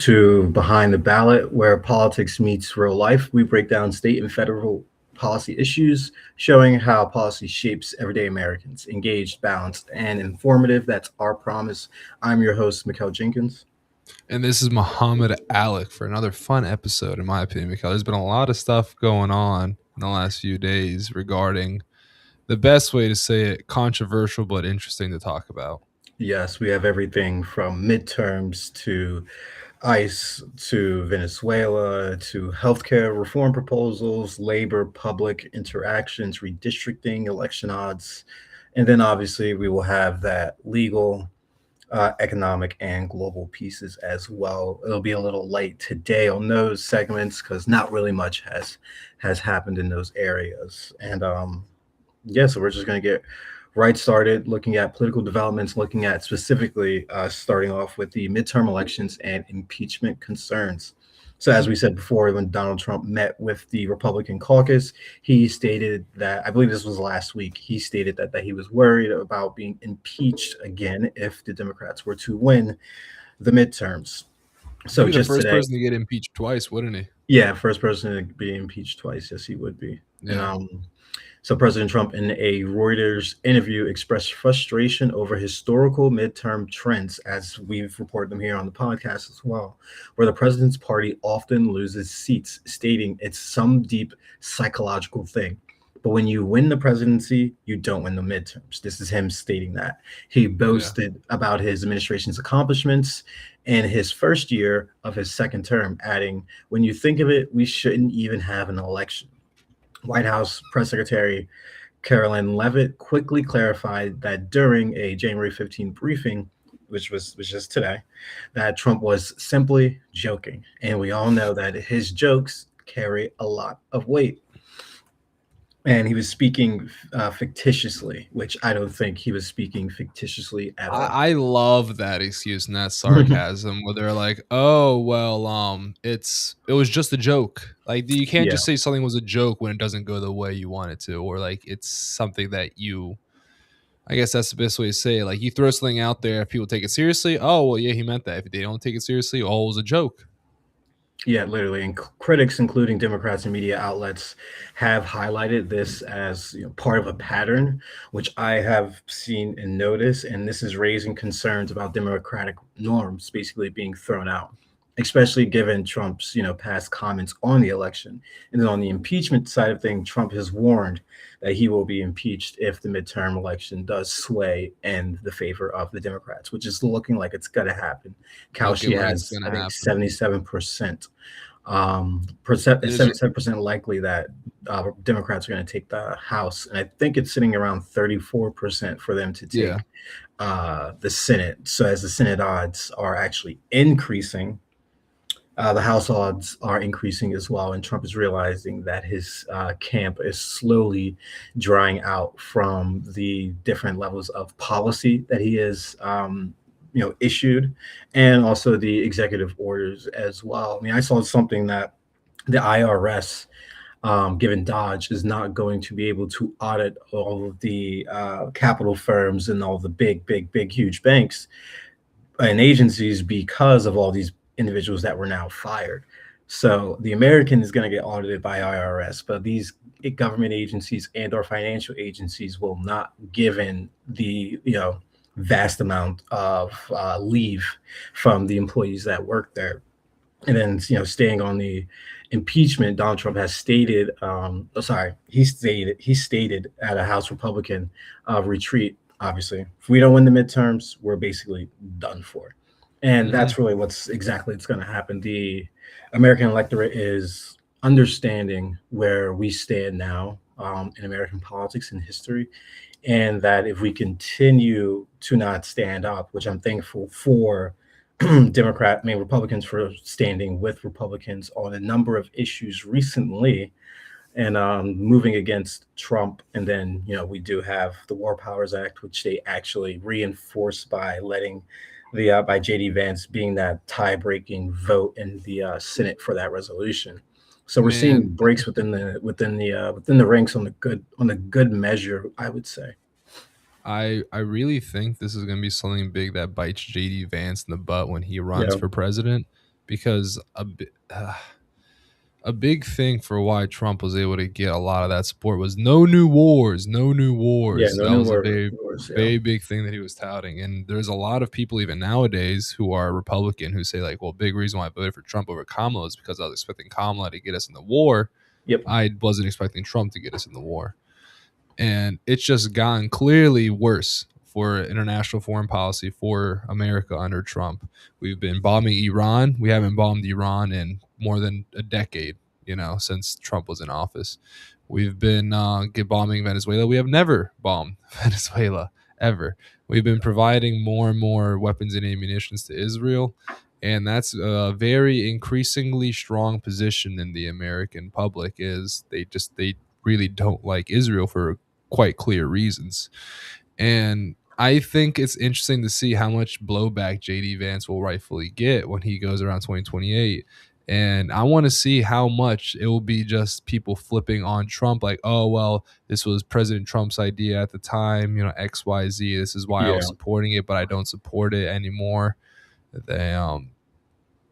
To Behind the Ballot, where politics meets real life. We break down state and federal policy issues, showing how policy shapes everyday Americans. Engaged, balanced, and informative. That's our promise. I'm your host, Mikhail Jenkins. And this is Muhammad Alec for another fun episode, in my opinion, because there's been a lot of stuff going on in the last few days regarding the best way to say it, controversial but interesting to talk about. Yes, we have everything from midterms to ICE to Venezuela to healthcare reform proposals, labor, public interactions, redistricting, election odds. And then obviously we will have that legal economic and global pieces as well. It'll be a little late today on those segments because not really much has happened in those areas. And yeah, so we're just going to get right started looking at political developments, looking at specifically starting off with the midterm elections and impeachment concerns. So, as we said before, when Donald Trump met with the Republican caucus, he stated that, I believe this was last week, he stated that he was worried about being impeached again if the Democrats were to win the midterms. He'd So, be the just first today, person to get impeached twice, wouldn't he? yeah, first person to be impeached twice. Yes, he would be. And Yeah. so President Trump, in a Reuters interview, expressed frustration over historical midterm trends, as we've reported them here on the podcast as well, where the president's party often loses seats, stating it's some deep psychological thing. But when you win the presidency, you don't win the midterms. This is him stating that. He Yeah. boasted about his administration's accomplishments in his first year of his second term, adding, when you think of it, we shouldn't even have an election. White House Press Secretary Carolyn Levitt quickly clarified that during a January 15th briefing, which was just today, that Trump was simply joking. And we all know that his jokes carry a lot of weight. And he was speaking fictitiously, which I don't think he was speaking fictitiously at all. I love that excuse and that sarcasm where they're like, "Oh well, it was just a joke." Like you can't Yeah, just say something was a joke when it doesn't go the way you want it to, or like it's something that you. I guess that's the best way to say it. Like you throw something out there, if people take it seriously, oh well, yeah, he meant that. If they don't take it seriously, oh, it was a joke. yeah, literally. And critics, including Democrats and media outlets, have highlighted this as part of a pattern, which I have seen and noticed. And this is raising concerns about democratic norms basically being thrown out, especially given Trump's past comments on the election. And then on the impeachment side of things, Trump has warned that he will be impeached if the midterm election does sway in the favor of the Democrats, which is looking like it's going to happen. Looking Kaushi like it's has, I gonna think, happen. 77%. There's 77% likely that Democrats are going to take the House, and I think it's sitting around 34% for them to yeah, take the Senate. So as the Senate odds are actually increasing, the House odds are increasing as well, and Trump is realizing that his camp is slowly drying out from the different levels of policy that he has, issued, and also the executive orders as well. I mean, I saw something that the IRS, given Dodge, is not going to be able to audit all of the capital firms and all the big, huge banks and agencies because of all these individuals that were now fired. So the American is going to get audited by IRS, but these government agencies and or financial agencies will not, given the vast amount of leave from the employees that work there. And then staying on the impeachment, Donald Trump has stated, he stated at a House Republican retreat, obviously, if we don't win the midterms, we're basically done for. And hmm that's really what's exactly it's going to happen. The American electorate is understanding where we stand now in American politics and history, and that if we continue to not stand up, which I'm thankful for Republicans for standing with Republicans on a number of issues recently and moving against Trump. And then, we do have the War Powers Act, which they actually reinforced by letting by JD Vance being that tie-breaking vote in the Senate for that resolution. So we're seeing man. breaks within the ranks on the good measure, I would say. I really think this is gonna be something big that bites JD Vance in the butt when he runs Yeah. for president because a big thing for why Trump was able to get a lot of that support was no new wars, no new Yeah, wars. no That new was a very, wars. Yeah. very big thing that he was touting. And there's a lot of people even nowadays who are Republican who say like, well, big reason why I voted for Trump over Kamala is because I was expecting Kamala to get us in the war. Yep. I wasn't expecting Trump to get us in the war. And it's just gotten clearly worse for international foreign policy for America under Trump. We've been bombing Iran. We haven't bombed Iran in more than a decade, since Trump was in office. We've been bombing Venezuela. We have never bombed Venezuela ever. We've been providing more and more weapons and ammunitions to Israel, and that's a very increasingly strong position in the American public. Is they really don't like Israel for quite clear reasons. And I think it's interesting to see how much blowback JD Vance will rightfully get when he goes around 2028. And I want to see how much it will be just people flipping on Trump, like, oh, well, this was President Trump's idea at the time, XYZ. This is why I was Yeah. supporting it, but I don't support it anymore. They,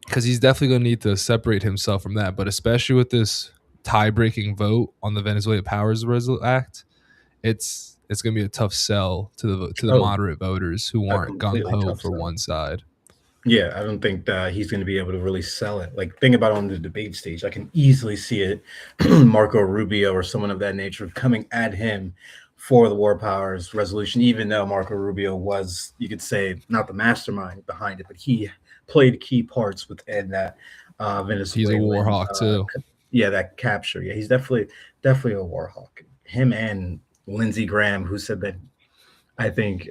because he's definitely going to need to separate himself from that. But especially with this tie-breaking vote on the Venezuela Powers Act, it's going to be a tough sell to the Oh, moderate voters who a aren't gung completely ho tough for sell. one side. Yeah, I don't think that he's going to be able to really sell it. Like, think about it on the debate stage. I can easily see it, Marco Rubio or someone of that nature coming at him for the war powers resolution, even though Marco Rubio was, you could say, not the mastermind behind it, but he played key parts within that He's a war Venezuelan, hawk too. yeah, that capture. Yeah, he's definitely a war hawk. Him and Lindsey Graham, who said that I think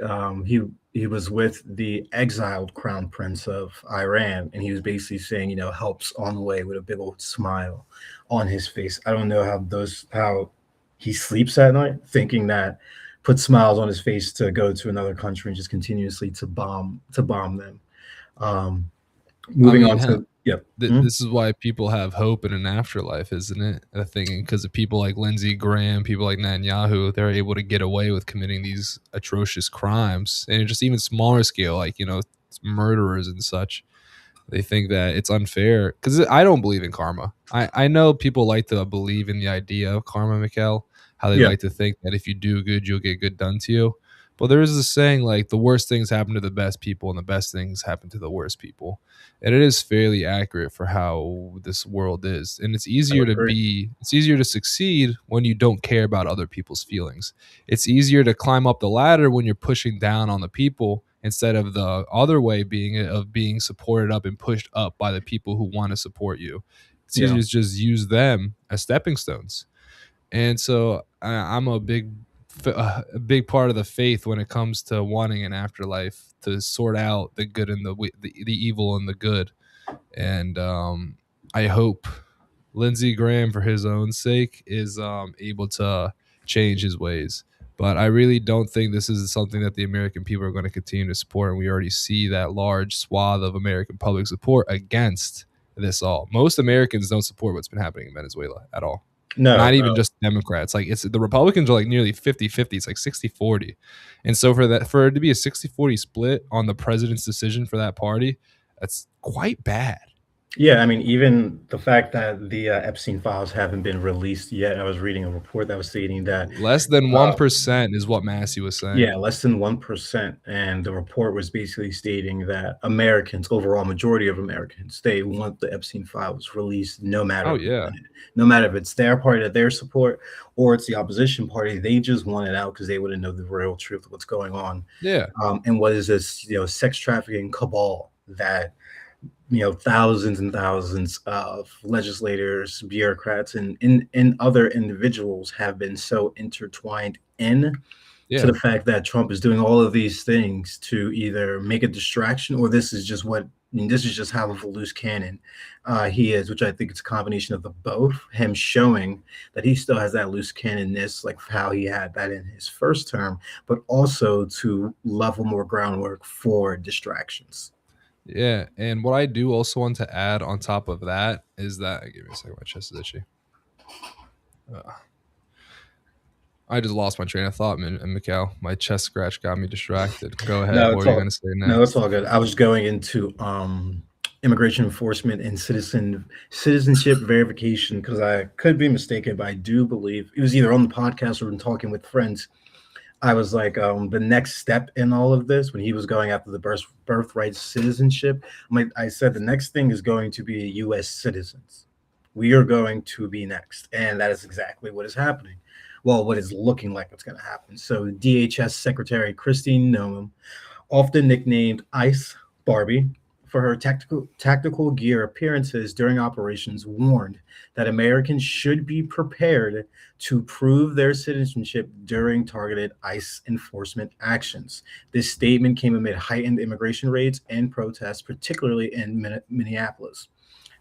he was with the exiled crown prince of Iran, and he was basically saying, help's on the way with a big old smile on his face. I don't know how he sleeps at night, thinking that put smiles on his face to go to another country and just continuously to bomb them. Um, I moving mean, on to yep. Mhm. this is why people have hope in an afterlife, isn't it? A thing because of people like Lindsey Graham, people like Netanyahu, they're able to get away with committing these atrocious crimes, and just even smaller scale, like murderers and such. They think that it's unfair because I don't believe in karma. I know people like to believe in the idea of karma, Mikhail, how they Yeah, like to think that if you do good, you'll get good done to you. But there is this saying like the worst things happen to the best people and the best things happen to the worst people. And it is fairly accurate for how this world is. And I would agree. it's easier to succeed when you don't care about other people's feelings. It's easier to climb up the ladder when you're pushing down on the people instead of the other way being supported up and pushed up by the people who want to support you. It's Yeah. easier to just use them as stepping stones. And so I'm a big part of the faith when it comes to wanting an afterlife to sort out the good and the evil and the good. And I hope Lindsey Graham, for his own sake, is able to change his ways. But I really don't think this is something that the American people are going to continue to support. And we already see that large swath of American public support against this all. Most Americans don't support what's been happening in Venezuela at all. No, Not even no. just Democrats. Like it's the Republicans are like nearly 50-50. It's like 60-40. And so for it to be a 60-40 split on the president's decision for that party, that's quite bad. Yeah, I mean, even the fact that the Epstein files haven't been released yet. I was reading a report that was stating that, Less than uh, 1% is what Massey was yeah, saying. less than 1%. And the report was basically stating that Americans, overall majority of Americans, they want the Epstein files released no matter Oh who yeah. done it. No matter if it's their party that they support or it's the opposition party, they just want it out because they want to know the real truth of what's going on. Yeah. And what is this, sex trafficking cabal that thousands and thousands of legislators, bureaucrats, and other individuals have been so intertwined in to Yeah. the fact that Trump is doing all of these things to either make a distraction or this is just this is just how of a loose cannon he is, which I think it's a combination of the both. Him showing that he still has that loose cannonness, like how he had that in his first term, but also to level more groundwork for distractions. Yeah. And what I do also want to add on top of that is that give me a second, my chest is itchy. I just lost my train of thought, man. And Mikhail, my chest scratch got me distracted. Go ahead. No, What it's were you all going to say no, it's next? all good. I was going into immigration enforcement and citizenship verification, because I could be mistaken, but I do believe it was either on the podcast or in talking with friends. I was like, the next step in all of this, when he was going after the birthright citizenship, I said the next thing is going to be U.S. citizens. We are going to be next, and that is exactly what is happening. Well, what is looking like it's going to happen. So, DHS Secretary Christine Noem, often nicknamed Ice Barbie for her tactical gear appearances during operations, warned that Americans should be prepared to prove their citizenship during targeted ICE enforcement actions. This statement came amid heightened immigration raids and protests, particularly in Minneapolis.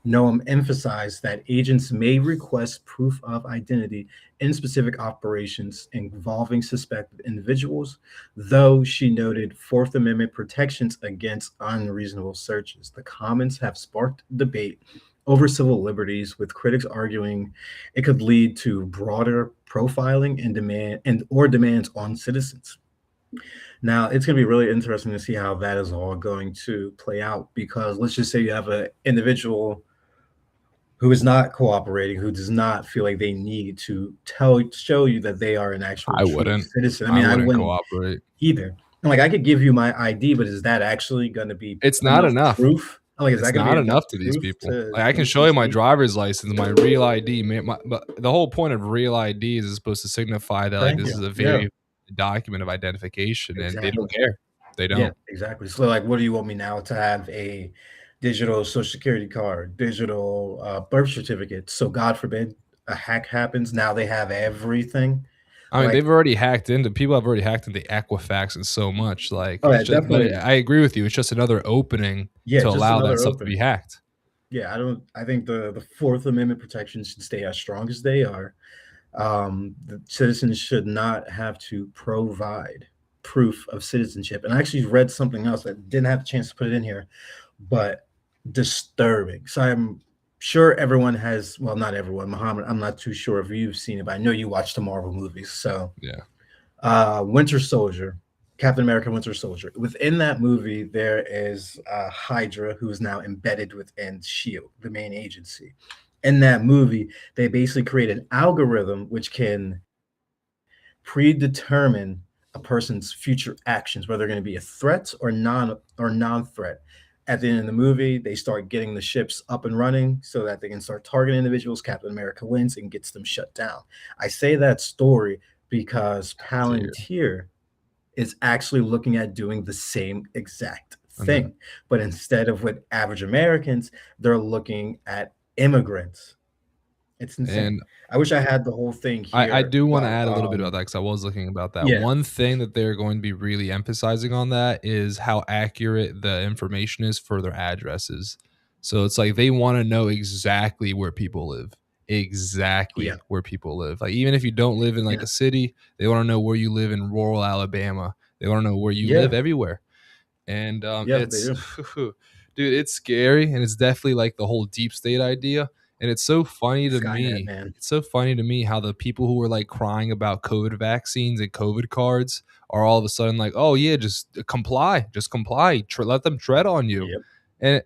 Noam emphasized that agents may request proof of identity in specific operations involving suspected individuals, though she noted Fourth Amendment protections against unreasonable searches. The comments have sparked debate over civil liberties, with critics arguing it could lead to broader profiling and demands on citizens. Now, it's going to be really interesting to see how that is all going to play out, because let's just say you have an individual who is not cooperating, who does not feel like they need to show you that they are an actual I true wouldn't. citizen. I I mean, I wouldn't wouldn't cooperate. either. And like I could give you my ID, but is that actually going to be It's not enough enough. proof? Like, is that It's going to be not enough enough to these proof people. to Like, I can show you impeach my me? driver's license, my real ID, but the whole point of real ID is supposed to signify that, like, Thank this you. is a Yeah, very document of identification, and they exactly. don't care. They Yeah, don't. exactly. So, like, what do you want me now to have a digital social security card, digital birth certificate? So, God forbid a hack happens. Now they have everything. I mean, Like, they've already hacked into people have already hacked into Equifax and so much, like, oh, it's yeah, just but definitely. I agree with you, it's just another opening Yeah, to just allow that another stuff to be opening. hacked. Yeah, I don't. I think the Fourth Amendment protections should stay as strong as they are. The citizens should not have to provide proof of citizenship. And I actually read something else. I didn't have a chance to put it in here, but disturbing. So I'm sure everyone has. Well, not everyone. Muhammad, I'm not too sure if you've seen it, but I know you watch the Marvel movies. So Yeah. Winter Soldier, Captain America Winter Soldier. Within that movie, there is Hydra, who is now embedded within SHIELD, the main agency. In that movie, they basically create an algorithm which can predetermine a person's future actions, whether they're going to be a threat or non-threat. At the end of the movie, they start getting the ships up and running so that they can start targeting individuals. Captain America wins and gets them shut down. I say that story because Good to hear. Palantir is actually looking at doing the same exact And then thing. But instead of with average Americans, they're looking at immigrants. It's insane. and I wish I had the whole thing I here, do wanna but add a little bit about that because I was looking about that. yeah, One thing that they're going to be really emphasizing on that is how accurate the information is for their addresses. So it's like they wanna know exactly where people live. yeah, Exactly where people live. Like, even if you don't live in, like, yeah, a city, they wanna know where you live in rural Alabama. They wanna know where you live yeah, everywhere. And, yeah, they it's do. dude, it's scary, and it's definitely, like, the whole deep state idea, and Skynet, man. it's so funny to me how the people who were, like, crying about COVID vaccines and COVID cards are all of a sudden like, "Oh, yeah, just comply, let them tread on you." Yep. And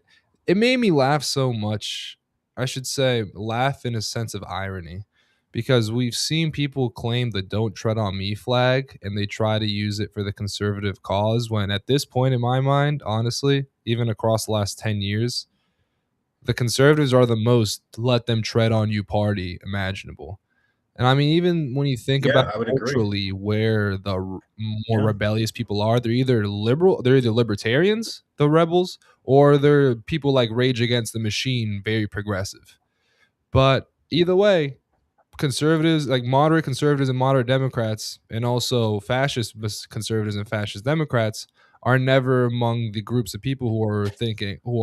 it made me laugh so much. I should say laugh in a sense of irony, because we've seen people claim the "Don't Tread on Me" flag, and they try to use it for the conservative cause, when at this point in my mind, honestly, even across the last 10 years, the conservatives are the most "let them tread on you" party imaginable. And I mean, even when you think about Yeah, I would agree. culturally where the more Yeah, rebellious people are, they're either libertarians, the rebels, or they're people like Rage Against the Machine, very progressive. But either way, conservatives, like moderate conservatives and moderate Democrats, and also fascist conservatives and fascist Democrats, are never among the groups of people who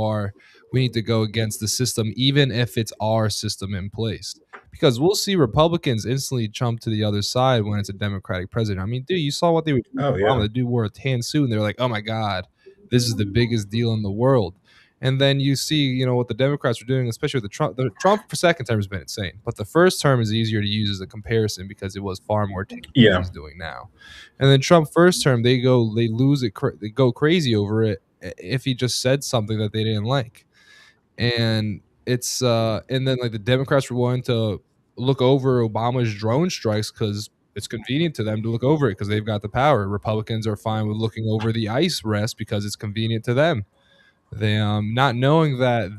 are we need to go against the system, even if it's our system in place. Because we'll see Republicans instantly jump to the other side when it's a Democratic president. I mean, dude, you saw what they were doing oh with Obama. yeah, The dude wore a tan suit, and they're like, "Oh my god, this is the biggest deal in the world." And then you see, what the Democrats are doing, especially with the Trump. The Trump for second term has been insane, but the first term is easier to use as a comparison because it was far more tame than what yeah, he's doing now. And then Trump first term, they lose it, they go crazy over it if he just said something that they didn't like. and and then like the Democrats were willing to look over Obama's drone strikes because it's convenient to them to look over it because they've got the power. Republicans are fine with looking over the ICE arrest because it's convenient to them. They not knowing that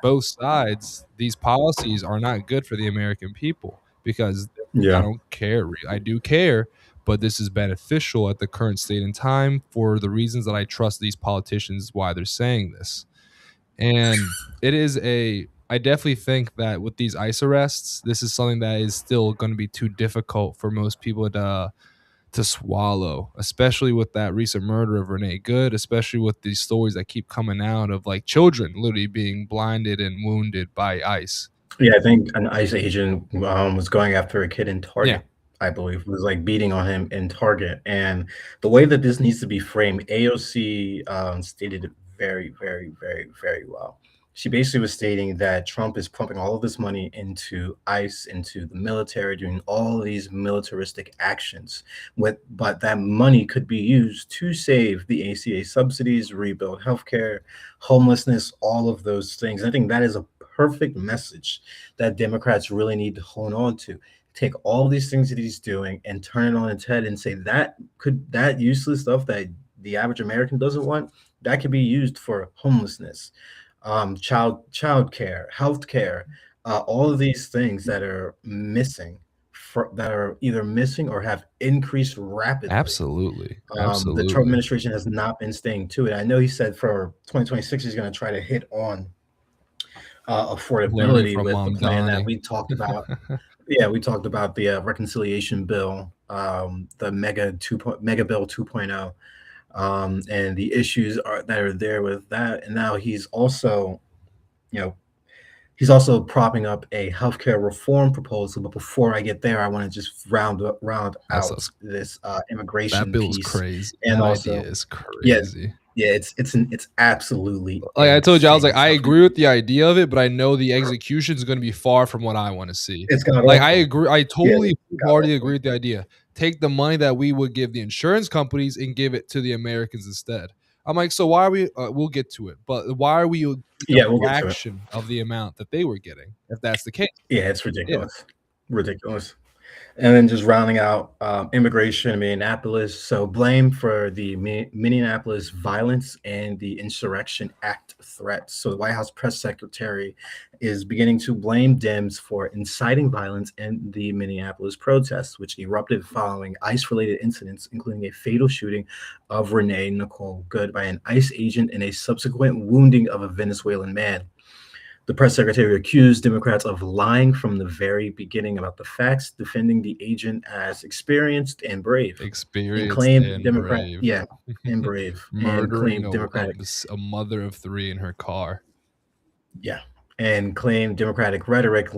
both sides, these policies are not good for the American people because I Yeah. don't care. I do care, but this is beneficial at the current state and time for the reasons that I trust these politicians why they're saying this. And I definitely think that with these ICE arrests, this is something that is still going to be too difficult for most people to swallow, especially with that recent murder of Renee Good, especially with these stories that keep coming out of like children literally being blinded and wounded by ICE. Yeah, I think an ICE agent was going after a kid in Yeah, Target, I believe, was like beating on him in Target. And the way that this needs to be framed, AOC stated it very, very, very, very well. She basically was stating that Trump is pumping all of this money into ICE, into the military, doing all of these militaristic actions. But that money could be used to save the ACA subsidies, rebuild healthcare, homelessness, all of those things. I think that is a perfect message that Democrats really need to hold on to. Take all these things that he's doing and turn it on its head and say that useless stuff that the average American doesn't want, that could be used for homelessness, child care, health care, all of these things that are missing, that are either missing or have increased rapidly. absolutely. The Trump Absolutely. administration has not been staying to it. I know he said for 2026 he's going to try to hit on Learning affordability from with the Mom plan that Donnie. we talked about. Yeah, we talked about the reconciliation bill, the mega bill 2.0, and the issues that are there with that. And now you know, he's also propping up a healthcare reform proposal. But before I get there, I want to just round That's out this that immigration bill's piece, crazy. and That idea also, is yeah, crazy. yeah, it's absolutely Like I told you, I was like, insane I stuff. agree with the idea of it, but I know the execution is going to be far from what I want to see. It's god Like I awful. agree, I Yeah, totally it's god already agree awful. with the idea. Take the money that we would give the insurance companies and give it to the Americans instead. I'm like, so why are we? We'll get to it, but why are we getting a Yeah, we'll get to it. fraction of the amount that they were getting? If that's the case, Yeah, it's yeah, ridiculous. Ridiculous. And then just rounding out immigration in Minneapolis. So, blame for the Minneapolis violence and the Insurrection Act threats. So, the White House press secretary is beginning to blame Dems for inciting violence in the Minneapolis protests, which erupted following ICE related incidents, including a fatal shooting of Renee Nicole Good by an ICE agent and a subsequent wounding of a Venezuelan man. The press secretary accused Democrats of lying from the very beginning about the facts, defending the agent as experienced and brave, and experienced claimed and Democrat, brave, yeah, and brave, and murdering claimed Democratic, a mother of three in her car. yeah, and claimed Democratic rhetoric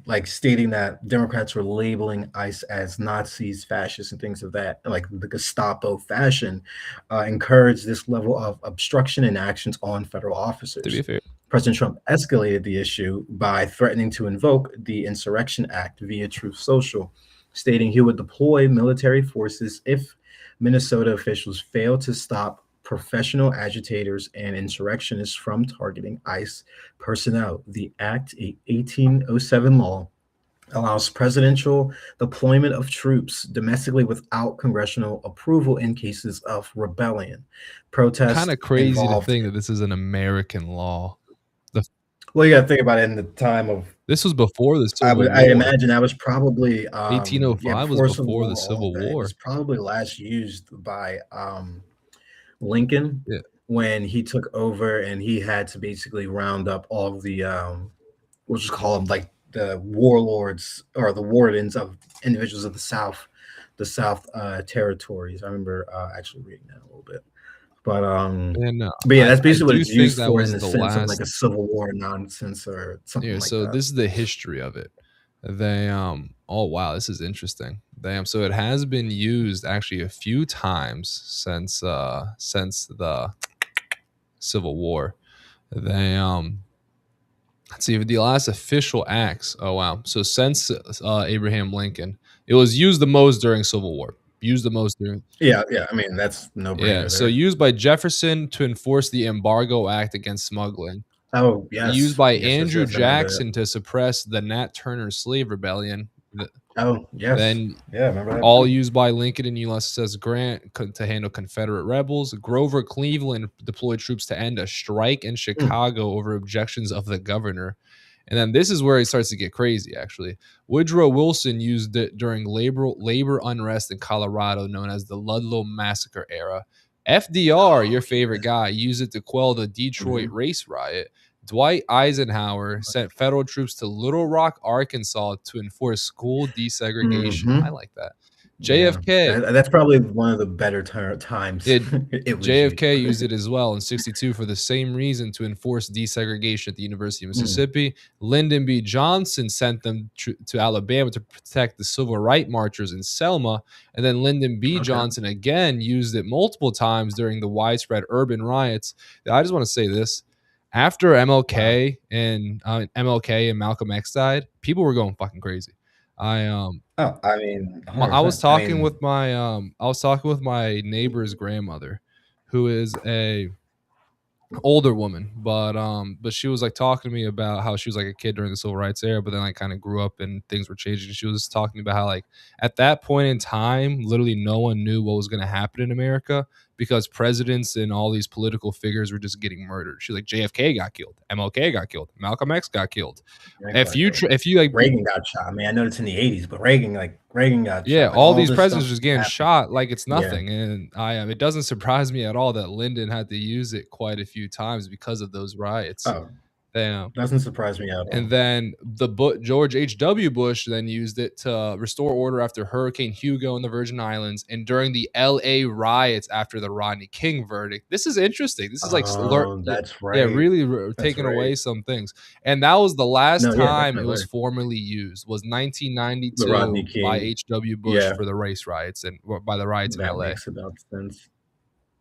like stating that Democrats were labeling ICE as Nazis, fascists, and things of that, like the Gestapo fashion, encouraged this level of obstruction and actions on federal To be officers. fair, President Trump escalated the issue by threatening to invoke the Insurrection Act via Truth Social, stating he would deploy military forces if Minnesota officials failed to stop professional agitators and insurrectionists from targeting ICE personnel. The Act, a 1807 law, allows presidential deployment of troops domestically without congressional approval in cases of rebellion. kind Protests of crazy to involved, think that this is an American law. The well, you got to think about it in the time of, This was before the I Civil would, I War. imagine that was probably, yeah, 1805 was before Civil before the War, all of Civil that. It was War. probably last used by Lincoln Yeah, when he took over and he had to basically round up all of the, we'll just call them like the warlords or the wardens of individuals of the South territories. I remember actually reading that a little bit. But and but yeah, that's I basically what do it's think used that for in was the the sense of like a last. Civil War nonsense or something Yeah, like so that. this is the history of it. They oh wow, this is interesting. They so it has been used actually a few times since the Civil War. They let's see the last official acts. Oh wow. So since Abraham Lincoln, it was used the most during Civil War. Used the most during. Yeah, yeah. I mean, that's no Yeah, brainer so there. used by Jefferson to enforce the Embargo Act against smuggling. Oh, used yes. by Yes, Andrew yes, I remember that. Jackson to suppress the Nat Turner slave rebellion. Oh, yes. Then Yeah, I remember that all too. used by Lincoln and Ulysses Grant to handle Confederate rebels. Grover Cleveland deployed troops to end a strike in Mm, Chicago over objections of the governor. And then this is where it starts to get crazy, actually. Woodrow Wilson used it during labor unrest in Colorado, known as the Ludlow Massacre era. FDR, oh, your favorite yes. guy, used it to quell the Detroit Mhm. race riot. Dwight Eisenhower sent federal troops to Little Rock, Arkansas to enforce school desegregation. I Mhm. like that. Yeah. JFK That's probably one of the better times it it was used. JFK used it as well in 62 for the same reason to enforce desegregation at the University of Mm, Mississippi. Lyndon B. Johnson sent them to Alabama to protect the civil rights marchers in Selma. And then Lyndon B. okay. Johnson again used it multiple times during the widespread urban riots. I just want to say this. After Wow. MLK and Malcolm X died, people were going fucking crazy. I Oh, I mean, I was 100%. I talking mean, with my I was talking with my neighbor's grandmother, who is a older woman, but she was like talking to me about how she was like a kid during the civil rights era, but then like kind of grew up and things were changing. She was talking about how like at that point in time, literally no one knew what was going to happen in America because presidents and all these political figures were just getting murdered. She's like JFK got killed, MLK got killed, Malcolm X got killed. If you like Reagan got shot. I mean, I know it's in the 80s, but Reagan got yeah, shot. Like all all these this stuff presidents just getting happened. shot like it's Yeah. nothing, and it doesn't surprise me at all that Lyndon had to use it quite a few times because of those riots. Oh, Damn. doesn't surprise me at And all. then George H.W. Bush then used it to restore order after Hurricane Hugo in the Virgin Islands and during the L.A. riots after the Rodney King verdict. This is interesting. This is like Oh, that's yeah, right. really That's taking right. away some things. And that was the last No, yeah, time it was definitely. formally used was The Rodney 1992 by King. H.W. Bush Yeah, for the race riots and by the riots in that L.A. makes about sense.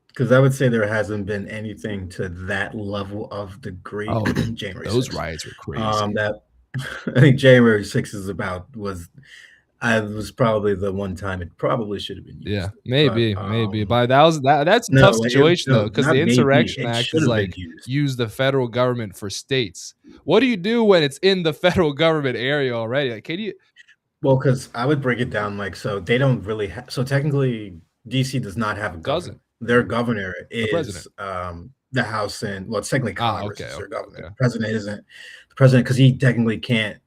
Because I would say there hasn't been anything to that level of degree. Oh, January those 6th. riots were crazy. That I think January 6th is about was I was probably the one time it probably should have been Yeah, used. But maybe, but that's a tough no, situation though, no, because the not maybe. Insurrection It Act should is have been like used. use the federal government for states. What do you do when it's in the federal government area already? Like, can you Well, because I would break it down like so they don't really so technically DC does not have a governor. doesn't Their governor the president? is the House and well, it's technically Ah, Congress okay, is their okay, governor. okay. The president isn't the president because he technically can't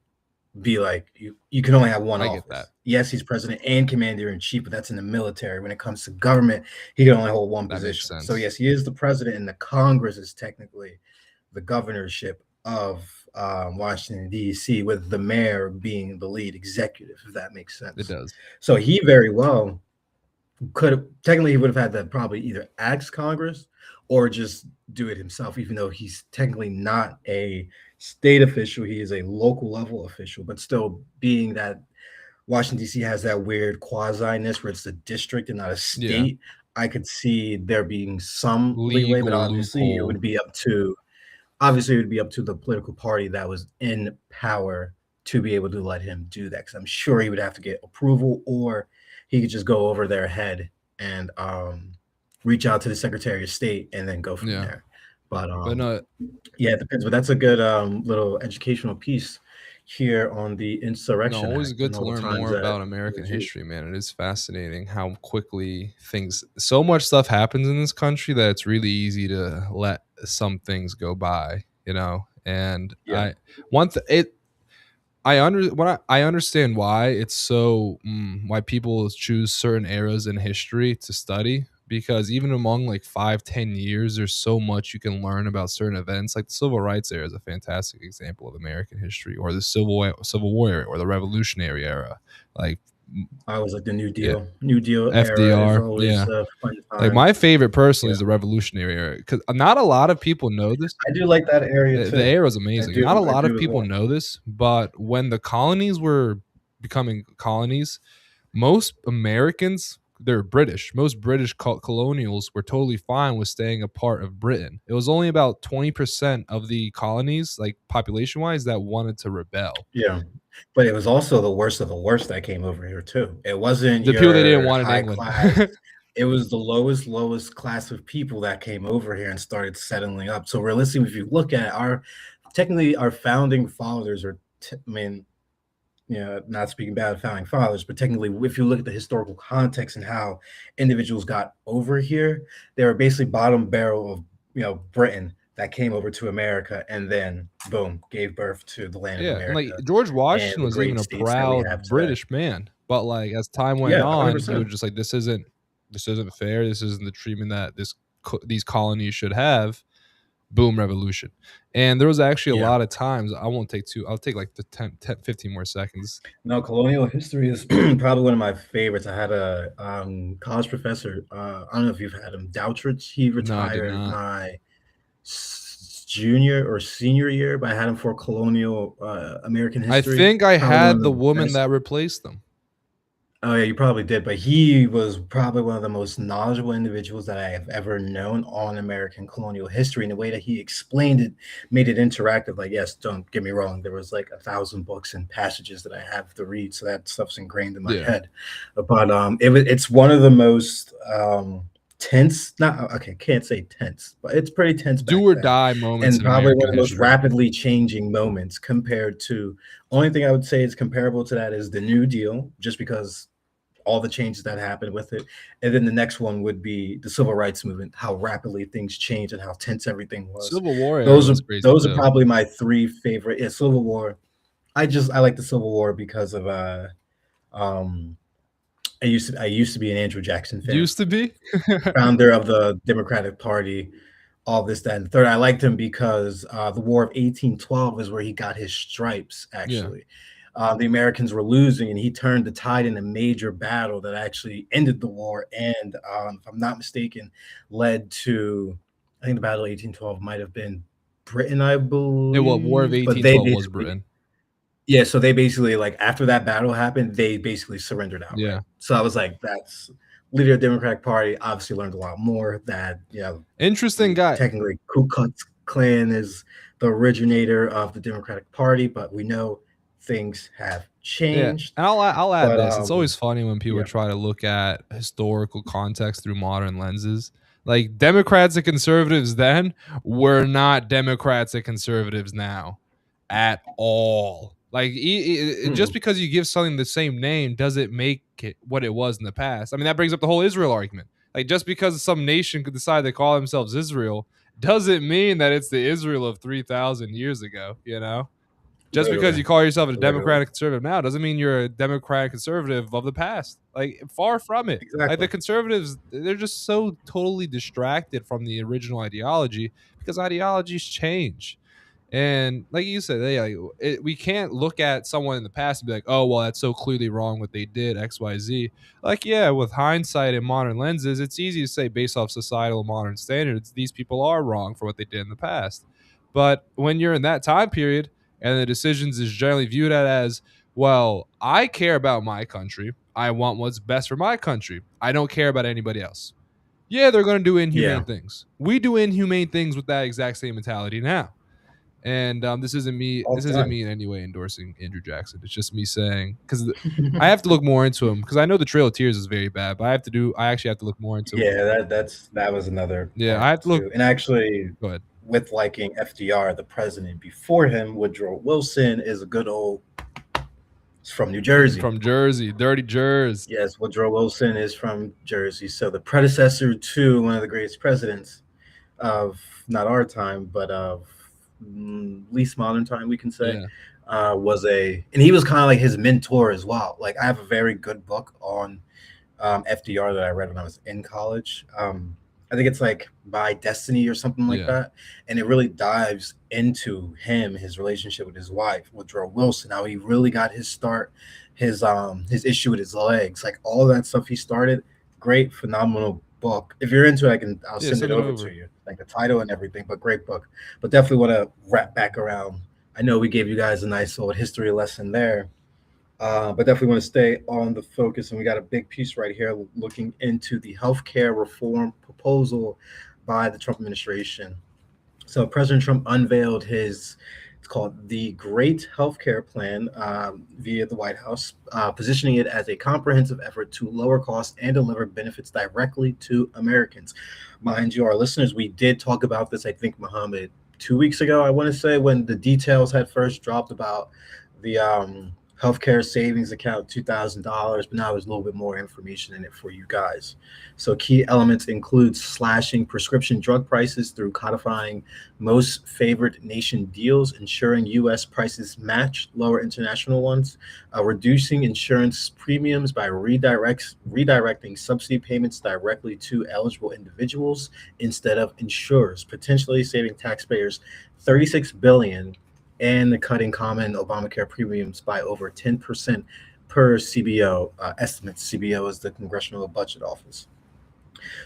be like you can only have one I get that. office. Yes, he's president and commander in chief, but that's in the military. When it comes to government, he can only hold one That makes position. So sense. yes, he is the president, and the Congress is technically the governorship of Washington D.C., with the mayor being the lead executive, if that makes It sense. does. So he very well could have technically he would have had to probably either ask Congress or just do it himself, even though he's technically not a state official. He is a local level official, but still being that Washington D.C. has that weird quasi-ness where it's a district and not a Yeah, state. I could see there being some leeway, but legal loophole. obviously it would be up to the political party that was in power to be able to let him do that. Because I'm sure he would have to get approval, or he could just go over their head and reach out to the Secretary of State and then go from Yeah, there. But but no, yeah, it depends. But that's a good little educational piece here on the no, Insurrection always Act good and to all the learn times more that about it American was used. history, man. It is fascinating how quickly so much stuff happens in this country that it's really easy to let some things go by, you know. And Yeah, one th- it, I understand why it's so why people choose certain eras in history to study because even among like 5-10 years there's so much you can learn about certain events like the civil rights era is a fantastic example of American history or the civil war era or the revolutionary era like I was like the yeah New Deal era is FDR always yeah a fun like time. my favorite personally Yeah, is the revolutionary era because not a lot of people know this. I do like that area The too. air was amazing. Not a I lot of do as people well. know this, but when the colonies were becoming colonies, most Americans, they're British. Most British colonials were totally fine with staying a part of Britain. It was only about 20% of the colonies, like population wise, that wanted to rebel. Yeah, but it was also the worst of the worst that came over here too. It wasn't The people they didn't your want in high England. class. it was the lowest class of people that came over here and started settling up. So realistically, if you look at our technically our founding fathers are, I mean, you know, not speaking bad of founding fathers, but technically, if you look at the historical context and how individuals got over here, they were basically bottom barrel of, you know, Britain that came over to America and then boom gave birth to the land of Yeah, and like America George and Washington the was even great a states that we have proud today. British man, but like as time went Yeah, on, he 100%. was just like, this isn't fair. This isn't the treatment that these colonies should have. Boom, revolution. And there was actually a Yeah. lot of times, I won't take two, I'll take like the 15 more seconds. No, colonial history is probably one of my favorites. I had a college professor. I don't know if you've had him, Doutridge. He No, I did retired not. my junior or senior year, but I had him for colonial American I history. think I Probably one of had the the woman best. that replaced them. Oh yeah, you probably did, but he was probably one of the most knowledgeable individuals that I have ever known on American colonial history. And the way that he explained it made it interactive. Like, yes, don't get me wrong, there was like 1,000 books and passages that I have to read, so that stuff's ingrained in my Yeah. head. But it's one of the most tense. Not okay, can't say tense, but it's pretty tense Do back or then, die moments and in probably one American of the most history. rapidly changing moments compared to. Only thing I would say is comparable to that is the New Deal, just because all the changes that happened with it. And then the next one would be the civil rights movement, how rapidly things changed and how tense everything was. Civil War era Those are was crazy those are too. probably my three favorite. Yeah, Civil War. I like the Civil War because of um I used to be an Andrew Jackson fan, Used to be. founder of the Democratic Party, all this, that, and the third. I liked him because the War of 1812 is where he got his stripes, Yeah. actually. The Americans were losing, and he turned the tide in a major battle that actually ended the war. And if I'm not mistaken, led to, I think the Battle of 1812 might have been Britain, I War of believe. But they 1812 was basically, Britain. yeah, so they basically like after that battle happened, they basically surrendered outright. Yeah. So I was like, that's leader of the Democratic Party. Obviously, learned a lot more. That Interesting guy. technically Ku Klux Klan is the originator of the Democratic Party, but we know things have Yeah, changed. and I'll add But this. It's always funny when people yeah, try to look at historical context through modern lenses. Like Democrats and conservatives then were not Democrats and conservatives now at all. Like just hmm, because you give something the same name doesn't make it what it was in the past. I mean that brings up the whole Israel argument. Like just because some nation could decide to call themselves Israel doesn't mean that it's the Israel of 3,000 years ago, you know? Just because literally, you call yourself a literally, Democratic conservative now doesn't mean you're a Democratic conservative of the past. Like far from it. Like exactly. the conservatives, they're just so totally distracted from the original ideology because ideologies change. And like you said, we can't look at someone in the past and be like, oh, well, that's so clearly wrong what they did, X, Y, Z. Like, yeah, with hindsight and modern lenses, it's easy to say based off societal modern standards, these people are wrong for what they did in the past. But when you're in that time period and the decisions is generally viewed as, well, I care about my country. I want what's best for my country. I don't care about anybody else. Yeah, they're going to do Yeah, inhumane things. We do inhumane things with that exact same mentality now. And this isn't me. all This the isn't time. me in any way endorsing Andrew Jackson. It's just me saying because I have to look more into him because I know the Trail of Tears is very bad, but I actually have to look more into. Yeah, that was another Yeah, I part have to look. too. And actually, Go ahead. with liking FDR, the president before him, Woodrow Wilson is a good old. It's from New Jersey. From Jersey, Dirty Jersey. Yes, Woodrow Wilson is from Jersey. So the predecessor to one of the greatest presidents of not our time, but of least modern time, we can say, Yeah, and he was kind of like his mentor as well. Like I have a very good book on FDR that I read when I was in college. I think it's like By Destiny or something like yeah, that, and it really dives into him, his relationship with his wife, Woodrow Wilson, how he really got his start, his issue with his legs, like all that stuff he started. Great, phenomenal book. If you're into it, I'll yeah. send it Send it over to over. you, like the title and everything. But great book. But definitely want to wrap back around. I know we gave you guys a nice little history lesson there, but definitely want to stay on the focus. And we got a big piece right here looking into the healthcare reform proposal by the Trump administration. So President Trump unveiled his, it's called the Great Healthcare Plan via the White House, positioning it as a comprehensive effort to lower costs and deliver benefits directly to Americans. Mind you, our listeners, we did talk about this, I think, Mohammed, 2 weeks ago, I want to say, when the details had first dropped about the healthcare savings account, $2,000, but now there's a little bit more information in it for you guys. So key elements include slashing prescription drug prices through codifying most favored nation deals, ensuring U.S. prices match lower international ones, reducing insurance premiums by redirecting subsidy payments directly to eligible individuals instead of insurers, potentially saving taxpayers 36 billion and cutting common Obamacare premiums by over 10% per CBO estimates. CBO is the Congressional Budget Office.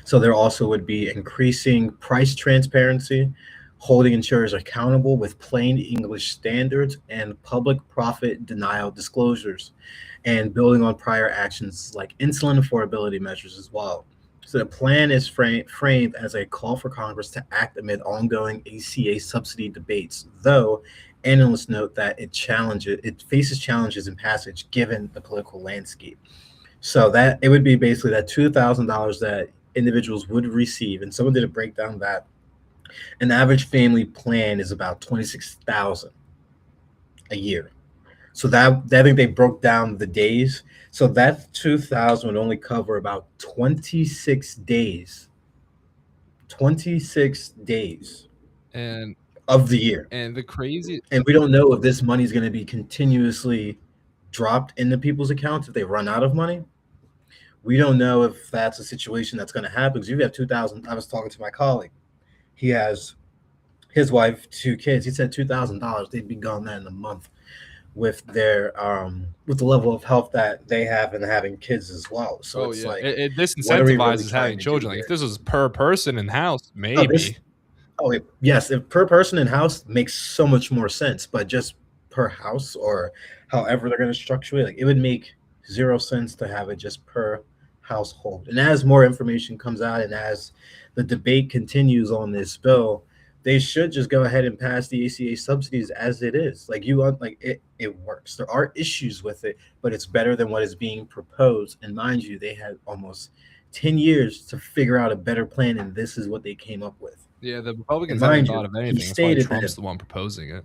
So there also would be increasing price transparency, holding insurers accountable with plain English standards and public profit denial disclosures, and building on prior actions like insulin affordability measures as well. So the plan is framed as a call for Congress to act amid ongoing ACA subsidy debates, though analysts note that it faces challenges in passage given the political landscape. So that it would be basically that $2,000 that individuals would receive, and someone did a breakdown that an average family plan is about 26,000 a year. So that I think they broke down the days. So that 2,000 would only cover about 26 days. 26 days And of the year. the crazy And we don't know if this money is going to be continuously dropped into people's accounts if they run out of money. We don't know if that's a situation that's going to happen because you have 2,000. I was talking to my colleague. He has his wife, 2 kids. He said $2,000. They'd be gone that in a month with the level of health that they have and having kids as well. So it's like, it what are we really disincentivizes having trying to do children. Like here? if this was per person in house, Oh, this maybe. yes, if per person in house makes so much more sense, but just per house or however they're going to structure it, like it would make zero sense to have it just per household. And as more information comes out and as the debate continues on this bill, they should just go ahead and pass the ACA subsidies as it is. Like it works. There are issues with it, but it's better than what is being proposed. And mind you, they had almost 10 years to figure out a better plan, and this is what they came up with. Yeah, the And Republicans haven't mind thought you, of he anything. That's why stated Trump's that, the one proposing it.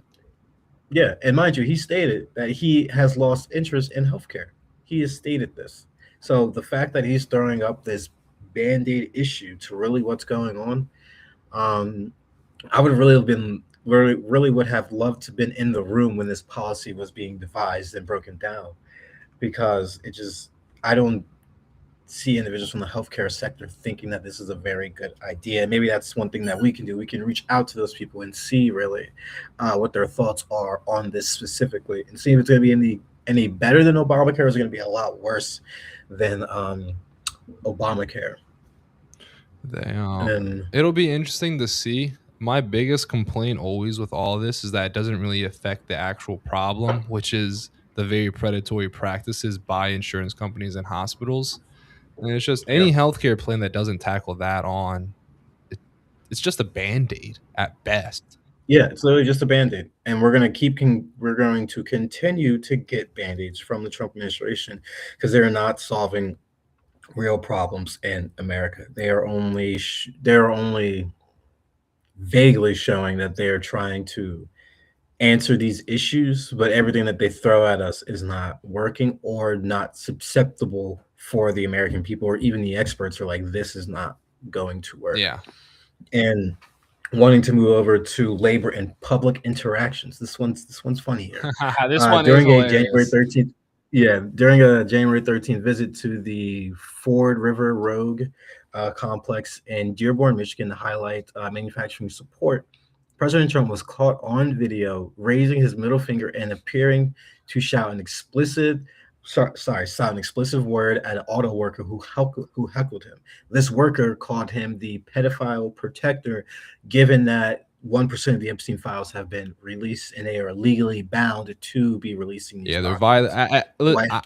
yeah, and mind you, he stated that he has lost interest in healthcare. He has stated this. So the fact that he's throwing up this band-aid issue to really what's going on, um, I would really have been really would have loved to been in the room when this policy was being devised and broken down because it just I don't see individuals from the healthcare sector thinking that this is a very good idea. Maybe that's one thing that we can do. We can reach out to those people and see really what their thoughts are on this specifically, and see if it's going to be any better than Obamacare, or is it going to be a lot worse than Obamacare. They, And it'll be interesting to see. My biggest complaint always with all this is that it doesn't really affect the actual problem, which is the very predatory practices by insurance companies and hospitals. And it's just yeah, any healthcare plan that doesn't tackle that it, it's just a band-aid at best. yeah, it's literally just a band-aid, and we're going to continue to get band-aids from the Trump administration because they're not solving real problems in America. They are only vaguely showing that they are trying to answer these issues, but everything that they throw at us is not working or not susceptible for the American people, or even the experts are like, this is not going to work. Yeah. And wanting to move over to labor and public interactions. This one's funny here. This one is During a January hilarious. 13th, yeah, during a January 13th visit to the Ford River Rogue complex in Dearborn, Michigan, to highlight manufacturing support, President Trump was caught on video raising his middle finger and appearing to shout an explicit word at an auto worker who heckled him. This worker called him the pedophile protector, given that 1% of the Epstein files have been released and they are legally bound to be releasing these Yeah, they're documents. violent.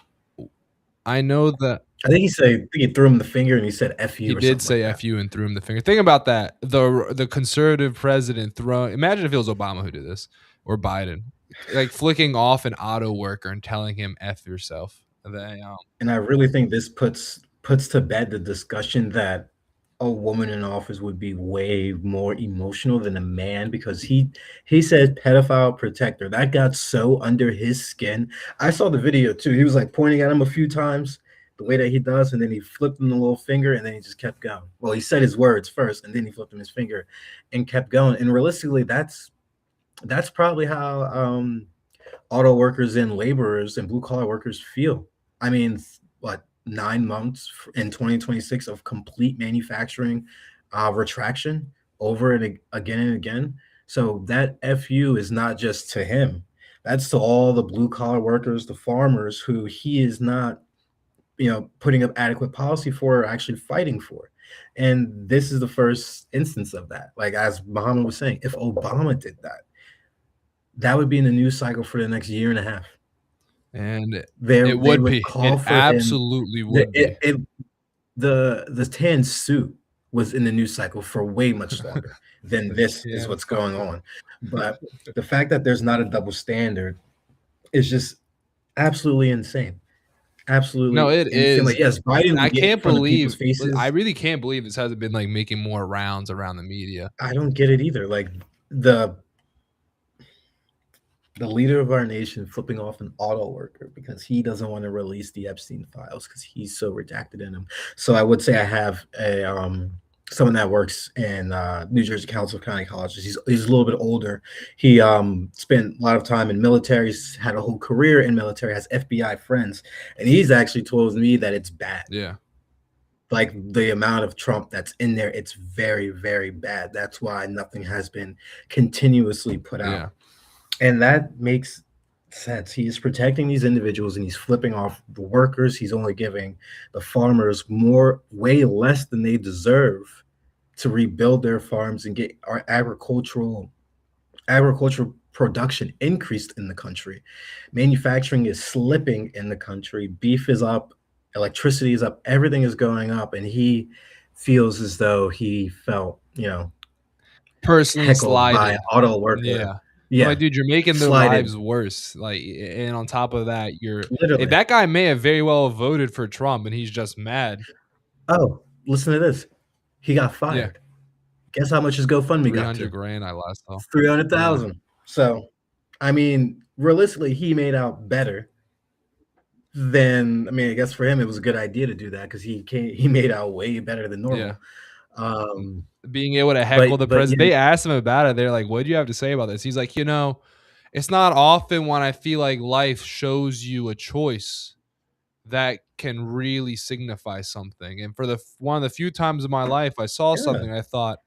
I know that I think he threw him the finger and he said "f you" he or did something like say that. "f you" and threw him the finger. Think about that. The conservative president throwing. Imagine if it was Obama who did this or Biden. like flicking off an auto worker and telling him "F yourself." They And I really think this puts to bed the discussion that a woman in office would be way more emotional than a man because he said pedophile protector. That got so under his skin. I saw the video too. He was like pointing at him a few times, the way that he does, and then he flipped him the little finger, and then he just kept going. Well, he said his words first, and then he flipped him his finger, and kept going. And realistically, that's probably how auto workers and laborers and blue collar workers feel. I mean, what 9 months in 2026 of complete manufacturing retraction over and again and again. So that FU is not just to him. That's to all the blue collar workers, the farmers who he is not, putting up adequate policy for or actually fighting for. And this is the first instance of that. Like as Muhammad was saying, if Obama did that, that would be in the news cycle for the next year and a half. and it They would would be. It call for him. absolutely would be. The tan suit was in the news cycle for way much longer than The this is tan what's going fucker. on. But the fact that there's not a double standard is just absolutely insane. No, Absolutely it insane. Like, is. yes, Biden And I would get in can't front of people's believe I faces. really can't believe this hasn't been like making more rounds around the media. I don't get it either. Like the the leader of our nation flipping off an auto worker because he doesn't want to release the Epstein files because he's so redacted in them. So I would say I have a someone that works in New Jersey Council of County Colleges. He's a little bit older. He spent a lot of time in military. He's had a whole career in military. Has FBI friends, and he's actually told me that it's bad. Yeah. Like the amount of Trump that's in there, it's very, very bad. That's why nothing has been continuously put out. Yeah. And that makes sense. He's protecting these individuals and he's flipping off the workers. He's only giving the farmers more, way less than they deserve to rebuild their farms and get our agricultural production increased in the country. Manufacturing is slipping in the country. Beef is up, electricity is up, everything is going up, and he feels as though he felt, Personally heckled by an slighted. auto worker. Yeah. I'm like, Yeah, dude, you're making their slighted, lives worse. Like, and on top of that, literally. that guy may have very well voted for Trump and he's just mad. Oh, listen to this. He got Yeah. fired. Guess how much his GoFundMe got 300 to? grand I last saw. 300,000. So, I mean, realistically, he made out better than. I mean, I guess for him it was a good idea to do that because he made out way better than Yeah. normal. Um, Being able to heckle the but president. yeah, They asked him about it. They're like, what do you have to say about this? He's like, it's not often when I feel like life shows you a choice that can really signify something. And for the one of the few times in my life I saw yeah, something, I thought,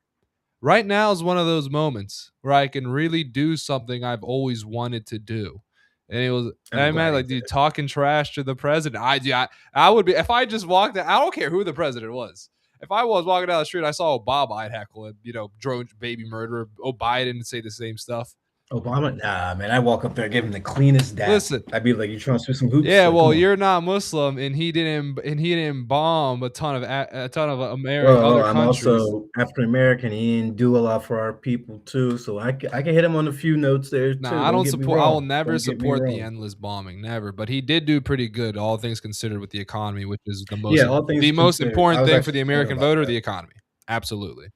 right now is one of those moments where I can really do something I've always wanted to do. And it was, and I'm I mean, glad he like, did dude, it. talking trash to the president. I would be, if I just walked out, I don't care who the president was. If I was walking down the street, I saw Obama, I'd heckle him, drone baby murderer. Oh, Biden and say the same stuff. Obama, nah, man, I walk up there, give him the cleanest dap. Listen, I'd be like, "You trying to switch some hoops? yeah, Like, well, come on." you're not Muslim, and he didn't bomb a ton of American Well, other I'm countries. also African American. He didn't do a lot for our people too, so I can hit him on a few notes there No, too. I Don't don't get me support. I will wrong. never Don't get me support the wrong. endless bombing, never. But he did do pretty good, all things considered, with the economy, which is the most Yeah, all things the most considered, I important was thing for the actually thinking American about voter, that. the economy. Absolutely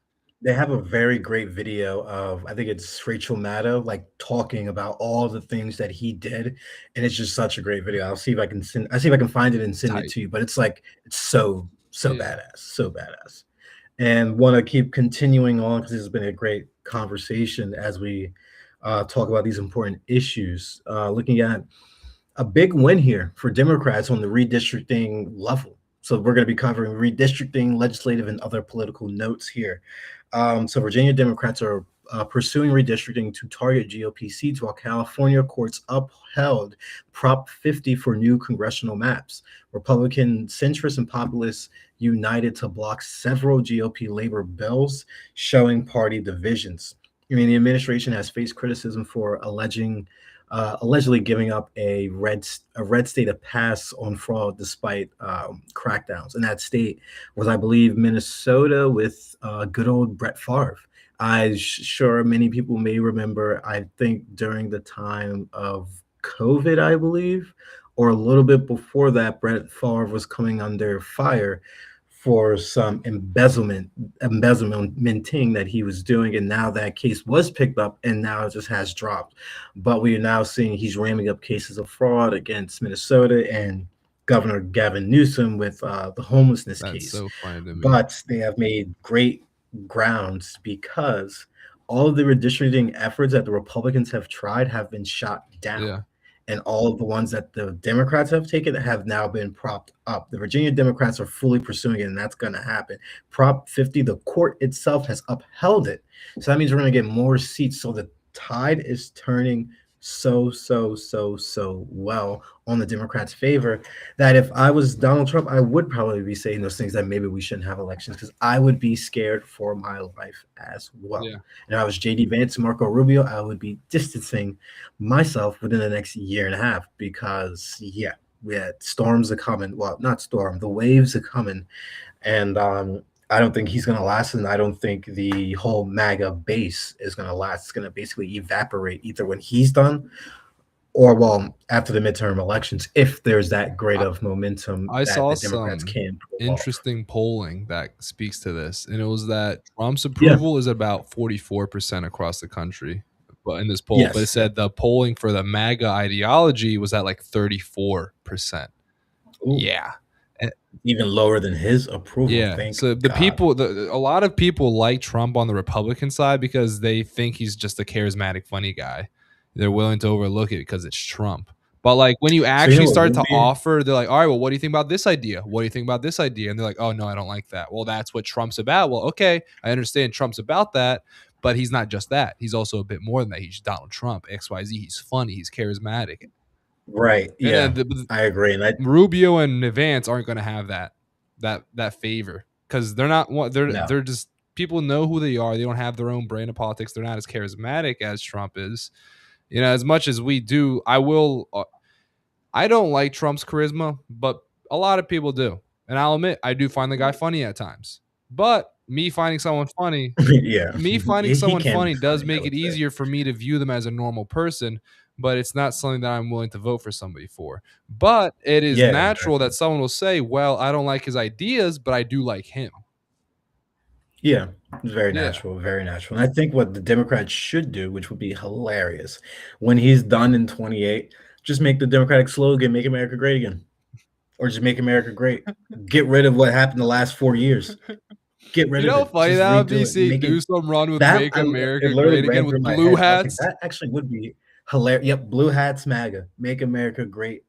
They have a very great video of I think it's Rachel Maddow like talking about all the things that he did, and it's just such a great video. I'll see if I can find it and send it tight. to you. But it's like it's so Yeah, badass, so badass. And want to keep continuing on because this has been a great conversation as we talk about these important issues. Looking at a big win here for Democrats on the redistricting level. So we're going to be covering redistricting, legislative, and other political notes here. So Virginia Democrats are pursuing redistricting to target GOP seats, while California courts upheld Prop 50 for new congressional maps. Republican centrists and populists united to block several GOP labor bills, showing party divisions. I mean, the administration has faced criticism for allegedly giving up a red state a pass on fraud despite crackdowns. And that state was, I believe, Minnesota with good old Brett Favre. sure many people may remember, I think during the time of COVID, I believe, or a little bit before that, Brett Favre was coming under fire for some embezzlementing that he was doing, and now that case was picked up and now it just has dropped. But we are now seeing he's ramming up cases of fraud against Minnesota and Governor Gavin Newsom with the homelessness That's case. so funny to me. But they have made great grounds because all of the redistricting efforts that the Republicans have tried have been shot down. Yeah. And all of the ones that the Democrats have taken have now been propped up. The Virginia Democrats are fully pursuing it, and that's going to happen. Prop 50, the court itself has upheld it. So that means we're going to get more seats. So the tide is turning so well on the Democrats' favor that if I was Donald Trump, I would probably be saying those things that maybe we shouldn't have elections because I would be scared for my life as well. Yeah. And if I was JD Vance, Marco Rubio, I would be distancing myself within the next year and a half because, yeah, storms are coming. Well, not storm, the waves are coming. And I don't think he's going to last, and I don't think the whole MAGA base is going to last. It's going to basically evaporate either when he's done or, well, after the midterm elections, if there's that great of momentum I that saw the Democrats some can pull off. interesting polling that speaks to this, and it was that Trump's Yeah. approval is about 44% across the country, but in this poll, but it Yes. Yeah. said the polling for the MAGA ideology was at like 34%. Ooh, Yeah. And even lower than his approval. yeah, Thank so the God. people, a lot of people like Trump on the Republican side because they think he's just a charismatic, funny guy. They're willing to overlook it because it's Trump. But like when you So you know actually what start would to be? offer, they're like, "All right, well, what do you think about this idea? What do you think about this idea?" And they're like, "Oh no, I don't like that." Well, that's what Trump's about. Well, okay, I understand Trump's about that, but he's not just that. He's also a bit more than that. He's Donald Trump, XYZ. He's funny. He's charismatic. Right. And then Yeah, I agree. And I Rubio and Vance aren't going to have that favor because they're not no. they're just people know who they are. They don't have their own brand of politics. They're not as charismatic as Trump is. You know, as much as we do, I don't like Trump's charisma, but a lot of people do. And I'll admit I do find the guy funny at times. But Yeah, me finding he someone can be funny does funny, I make it would say. easier for me to view them as a normal person, but it's not something that I'm willing to vote for somebody for. But it is Yeah, natural exactly. that someone will say, "Well, I don't like his ideas, but I do like him." Yeah, it's very Yeah. natural, very natural. And I think what the Democrats should do, which would be hilarious, when he's done in 28, just make the Democratic slogan, "Make America Great Again," or just "Make America Great." Get rid of what happened the last 4 years. Get rid You of know how it. funny Just that would be? redo it. See, Make it do some run with that "Make it America literally Great Again" ran through with my blue head. I was like, hats. that actually would be hilarious. Yep, blue hats, MAGA, "Make America Great,"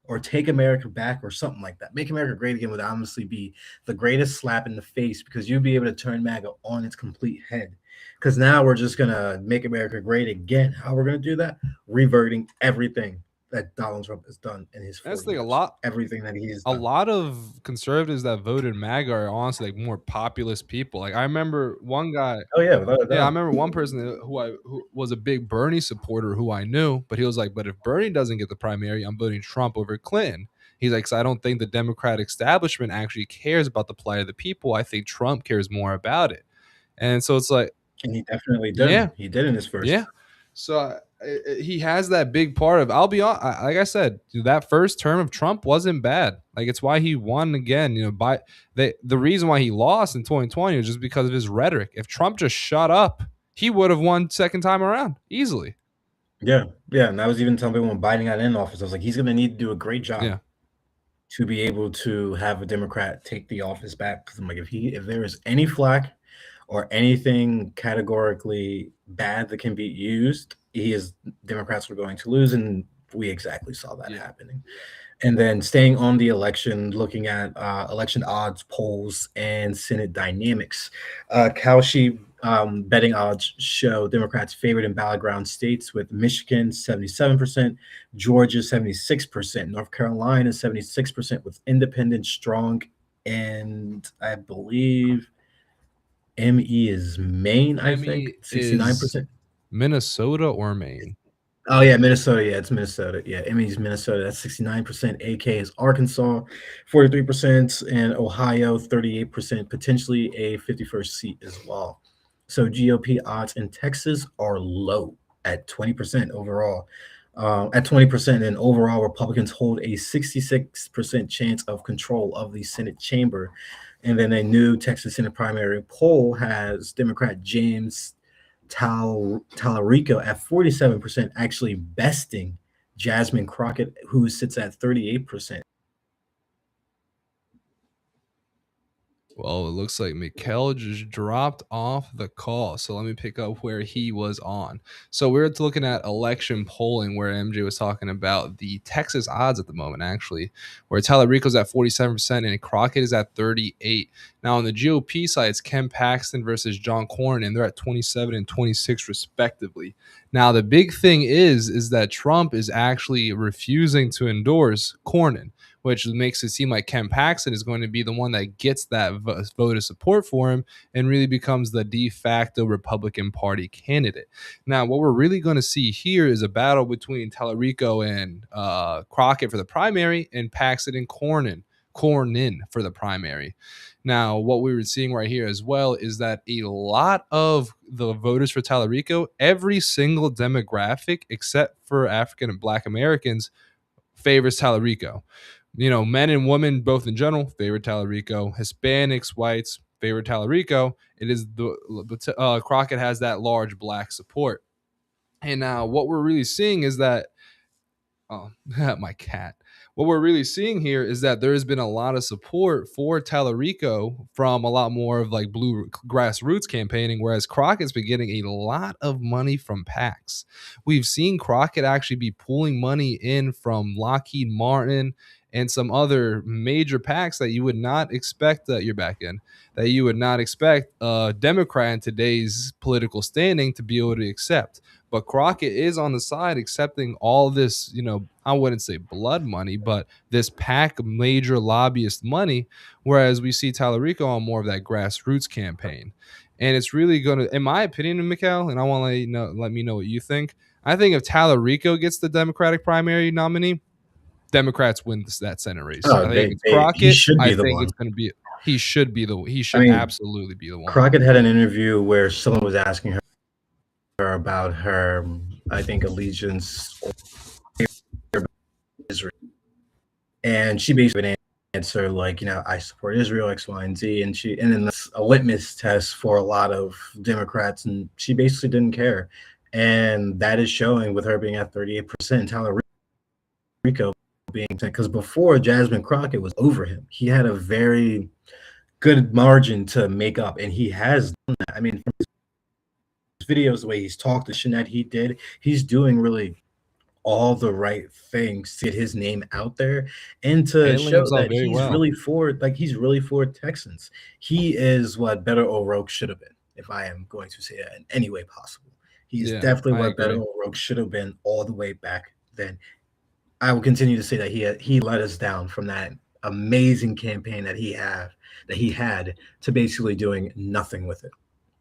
or "Take America Back," or something like that. "Make America Great Again" would honestly be the greatest slap in the face because you'd be able to turn MAGA on its complete head. Because now we're just gonna make America great again. How we're gonna do that? Reverting everything that Donald Trump has done in his That's 4 like years. Everything that he has a done. lot of conservatives that voted MAGA are honestly like more populist people. Like I remember one guy. Oh yeah, without a Yeah, I doubt. remember one person who was a big Bernie supporter who I knew, but he was like, "But if Bernie doesn't get the primary, I'm voting Trump over Clinton." He's like, "'Cause I don't think the Democratic establishment actually cares about the plight of the people. I think Trump cares more about it." And so it's like, And he definitely yeah, did. He did in his yeah. first. So he has that big part of. I'll be honest, like I said, that first term of Trump wasn't bad. Like it's why he won again. You know, by the reason why he lost in 2020 was just because of his rhetoric. If Trump just shut up, he would have won second time around easily. Yeah, yeah. And I was even telling people when Biden got in office, I was like, he's gonna need to do a great job Yeah, to be able to have a Democrat take the office back. Because I'm like, if there is any flack or anything categorically bad that can be used, he is Democrats were going to lose, and we exactly saw that yeah. happening. And then staying on the election, looking at election odds, polls, and Senate dynamics. Kalshi betting odds show Democrats favored in battleground states with Michigan 77%, Georgia 76%, North Carolina 76%, with independent strong, and I believe ME is Maine, I think, ME is 69%. Minnesota or Maine. Oh yeah, Minnesota. Yeah, it's Minnesota. Yeah, Emmy's Minnesota. That's 69%. AK is Arkansas, 43%, and Ohio, 38%, potentially a 51st seat as well. So GOP odds in Texas are low at 20% overall. At 20%, and overall, Republicans hold a 66% chance of control of the Senate chamber. And then a new Texas Senate primary poll has Democrat James Tallarico at 47%, actually besting Jasmine Crockett, who sits at 38%. Well, it looks like Mikkel just dropped off the call. So let me pick up where he was on. So we're looking at election polling where MJ was talking about the Texas odds at the moment, actually, where Tallarico's at 47% and Crockett is at 38. Now on the GOP side, it's Ken Paxton versus John Cornyn, and they're at 27 and 26 respectively. Now the big thing is that Trump is actually refusing to endorse Cornyn, which makes it seem like Ken Paxton is going to be the one that gets that vote of support for him and really becomes the de facto Republican Party candidate. Now, what we're really going to see here is a battle between Tallarico and Crockett for the primary and Paxton and Cornyn for the primary. Now, what we were seeing right here as well is that a lot of the voters for Tallarico, every single demographic except for African and Black Americans, favors Tallarico. You know, men and women, both in general, favor Tallarico. Hispanics, whites, favor Tallarico. It is Crockett has that large Black support. And now what we're really seeing is that, oh, my cat. What we're really seeing here is that there has been a lot of support for Tallarico from a lot more of like blue grassroots campaigning, whereas Crockett's been getting a lot of money from PACs. We've seen Crockett actually be pulling money in from Lockheed Martin and some other major PACs that you would not expect that you're back in, that you would not expect a Democrat in today's political standing to be able to accept. But Crockett is on the side accepting all this, you know, I wouldn't say blood money, but this PAC major lobbyist money, whereas we see Tallarico on more of that grassroots campaign. And it's really going to, in my opinion, Mikhail, and I want to let me know what you think. I think if Tallarico gets the Democratic primary nominee, Democrats win that Senate race. Oh, I think if it's he Crockett, should I be the think one. it's going to be, he I should mean, absolutely be the one. Crockett had an interview where someone was asking her about her, I think, allegiance or Israel, and she basically answered like, I support Israel, X, Y, and Z, and then that's a litmus test for a lot of Democrats, and she basically didn't care, and that is showing with her being at 38%, Tyler Rico being, because before Jasmine Crockett was over him, he had a very good margin to make up, and he has done that. I mean, from his videos, the way he's talked, the shit that he did, he's doing really all the right things to get his name out there and to Handling show himself that very well. he's really for Texans. He is what Beto O'Rourke should have been, if I am going to say that in any way possible. He's Yeah, definitely I what Beto agree. O'Rourke should have been all the way back then. I will continue to say that he let us down from that amazing campaign that he had to basically doing nothing with it.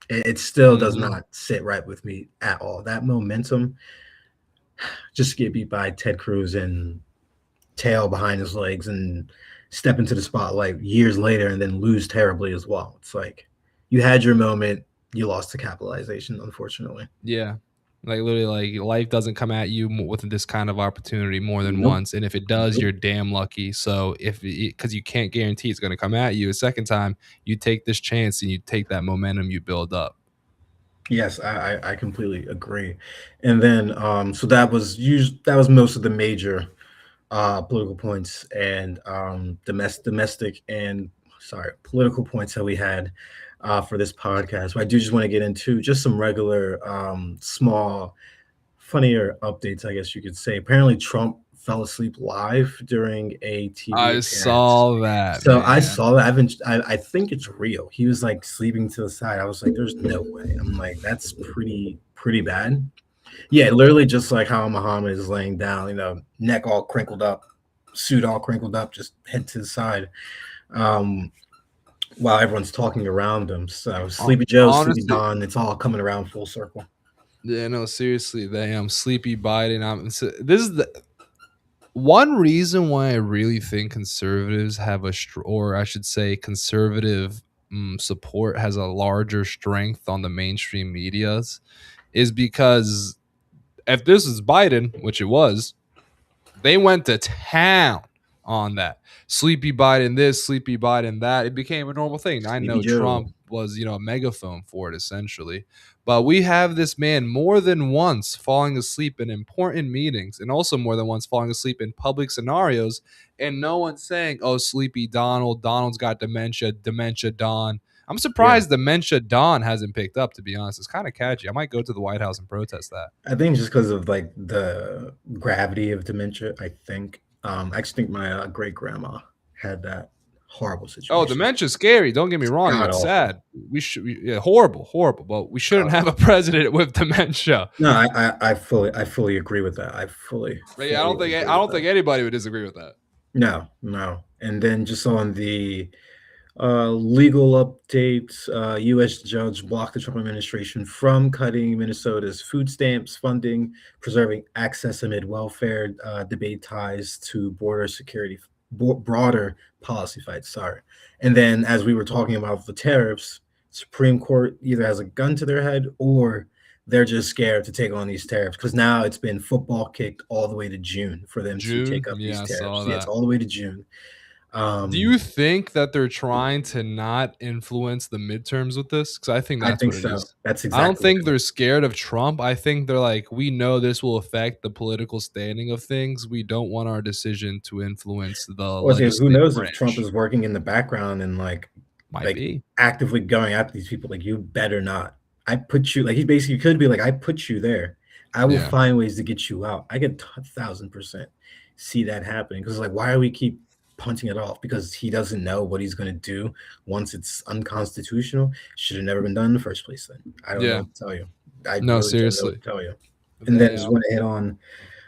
It still does Mhm. not sit right with me at all. That momentum, just get beat by Ted Cruz and tail behind his legs and step into the spotlight years later and then lose terribly as well. It's like you had your moment, you lost to capitalization, unfortunately. Yeah. Like literally, like life doesn't come at you with this kind of opportunity more than Nope. once, and if it does, Nope. you're damn lucky. So if because you can't guarantee it's going to come at you a second time, you take this chance and you take that momentum you build up. Yes, I completely agree. And then so that was most of the major political points and domestic and sorry political points that we had for this podcast. But I do just want to get into just some regular small funnier updates, I guess you could say. Apparently, Trump fell asleep live during a TV I appearance. saw that, So I man. saw that. I think it's real. He was like sleeping to the side. I was like, "There's no way." I'm like, "That's pretty bad." Yeah, literally just like how Muhammad is laying down, neck all crinkled up, suit all crinkled up, just head to the side, um, while everyone's talking around him. So Sleepy Joe, Sleepy Honestly, Don, it's all coming around full circle. yeah, no, seriously, they sleepy Biden. This is the one reason why I really think conservatives have or I should say, conservative support has a larger strength on the mainstream medias is because if this is Biden, which it was, they went to town on that. Sleepy Biden this, Sleepy Biden that. It became a normal thing. I Sleepy know Joe. Trump was, a megaphone for it essentially. But we have this man more than once falling asleep in important meetings and also more than once falling asleep in public scenarios. And no one's saying, oh, Sleepy Donald, Donald's got dementia, dementia Don. I'm Yeah. surprised dementia Don hasn't picked up, to be honest. It's kind of catchy. I might go to the White House and protest that. I think just because of like the gravity of dementia, I think. I actually think my great grandma had that horrible Oh, situation. dementia's scary. Don't get me wrong. God It's awful. sad. Yeah, horrible, horrible. But we shouldn't God have a awful. president with dementia. No, I fully agree with that. I fully Right, yeah, fully I agree with don't think that. anybody would disagree with that. No, no. And then just on the legal updates, U.S. judge blocked the Trump administration from cutting Minnesota's food stamps funding, preserving access amid welfare debate ties to border security, broader policy fights. Sorry. And then, as we were talking about the tariffs, Supreme Court either has a gun to their head or they're just scared to take on these tariffs because now it's been football kicked all the way to June for them to June, take up these yeah, I tariffs. saw Yeah, it's that. all the way to June. Do you Um, think that they're trying to not influence the midterms with this? Because I think I that's think what it so. is. That's I don't exactly what think it they're is. scared of Trump. I think they're like, we know this will affect the political standing of things. We don't want our decision to influence the Or say, who legislative knows if Trump branch. is working in the background and Might like be. actively going after these people. Like, you better not. I put you like he basically could be like, I put you there. I will Yeah. find ways to get you out. I could 1,000% see that happening because like, why do we keep punting it off? Because he doesn't know what he's going to do once it's unconstitutional. Should have never been done in the first place. Then I don't know Yeah. what to tell you. I No, really don't know what seriously. to tell you. And then They just want to hit on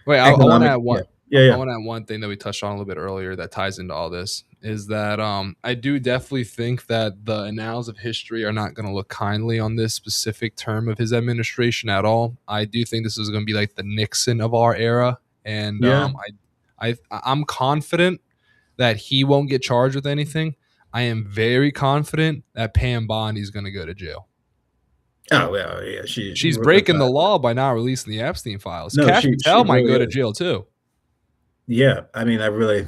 wait, I want to economic. add Yeah, one. yeah, I yeah, want to add one thing that we touched on a little bit earlier that ties into all this is that I do definitely think that the annals of history are not going to look kindly on this specific term of his administration at all. I do think this is going to be like the Nixon of our era, and yeah. I'm confident that he won't get charged with anything. I am very confident that Pam Bondi is going to go to jail. Oh well, yeah. She She's breaking the law by not releasing the Epstein files. no, Cash she Patel might really go to is. jail too. Yeah, I mean, I really,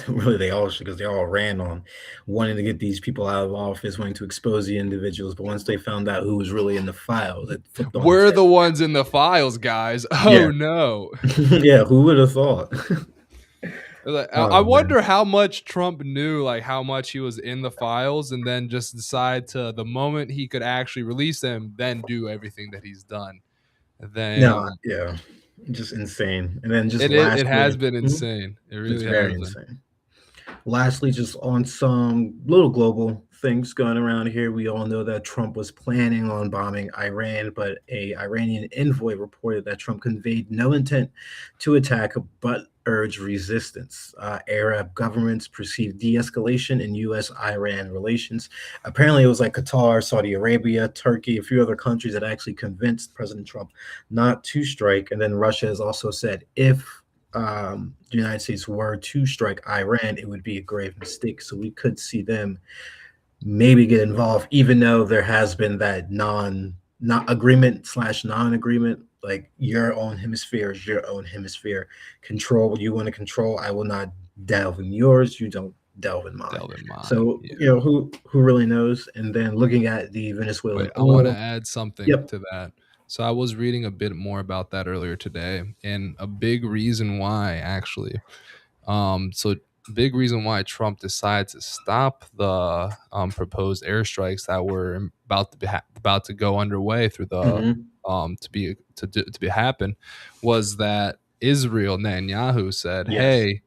really, they all should because they all ran on wanting to get these people out of office, wanting to expose the individuals. But once they found out who was really in the files, it flipped on its We're head. the ones in the files, guys. Yeah, Oh no. yeah. Who would have thought? I Oh man. wonder how much Trump knew, like how much he was in the files, and then just decide to the moment he could actually release them, then do everything that he's done. Then No, yeah, just insane. And then just it has lastly, been mhm, insane. It it's really very has been. insane. Lastly, just on some little global things going around here, we all know that Trump was planning on bombing Iran, but a Iranian envoy reported that Trump conveyed no intent to attack, but urged resistance. Arab governments perceived de-escalation in U.S.-Iran relations. Apparently, it was like Qatar, Saudi Arabia, Turkey, a few other countries that actually convinced President Trump not to strike. And then Russia has also said if the United States were to strike Iran, it would be a grave mistake. So we could see them maybe get involved, even though there has been that not agreement slash non-agreement. Like your own hemisphere is your own hemisphere. Control what you want to control. I will not delve in yours. You don't delve in mine. Delve in mine. So Yeah. who really knows? And then looking at the Wait, Venezuelan I want to oil. add something Yep. to that. So I was reading a bit more about that earlier today, and a big reason why, actually, so big reason why Trump decided to stop the proposed airstrikes that were about to go underway through the Hmm. to be happen was that Israel Netanyahu said, Yes. "Hey,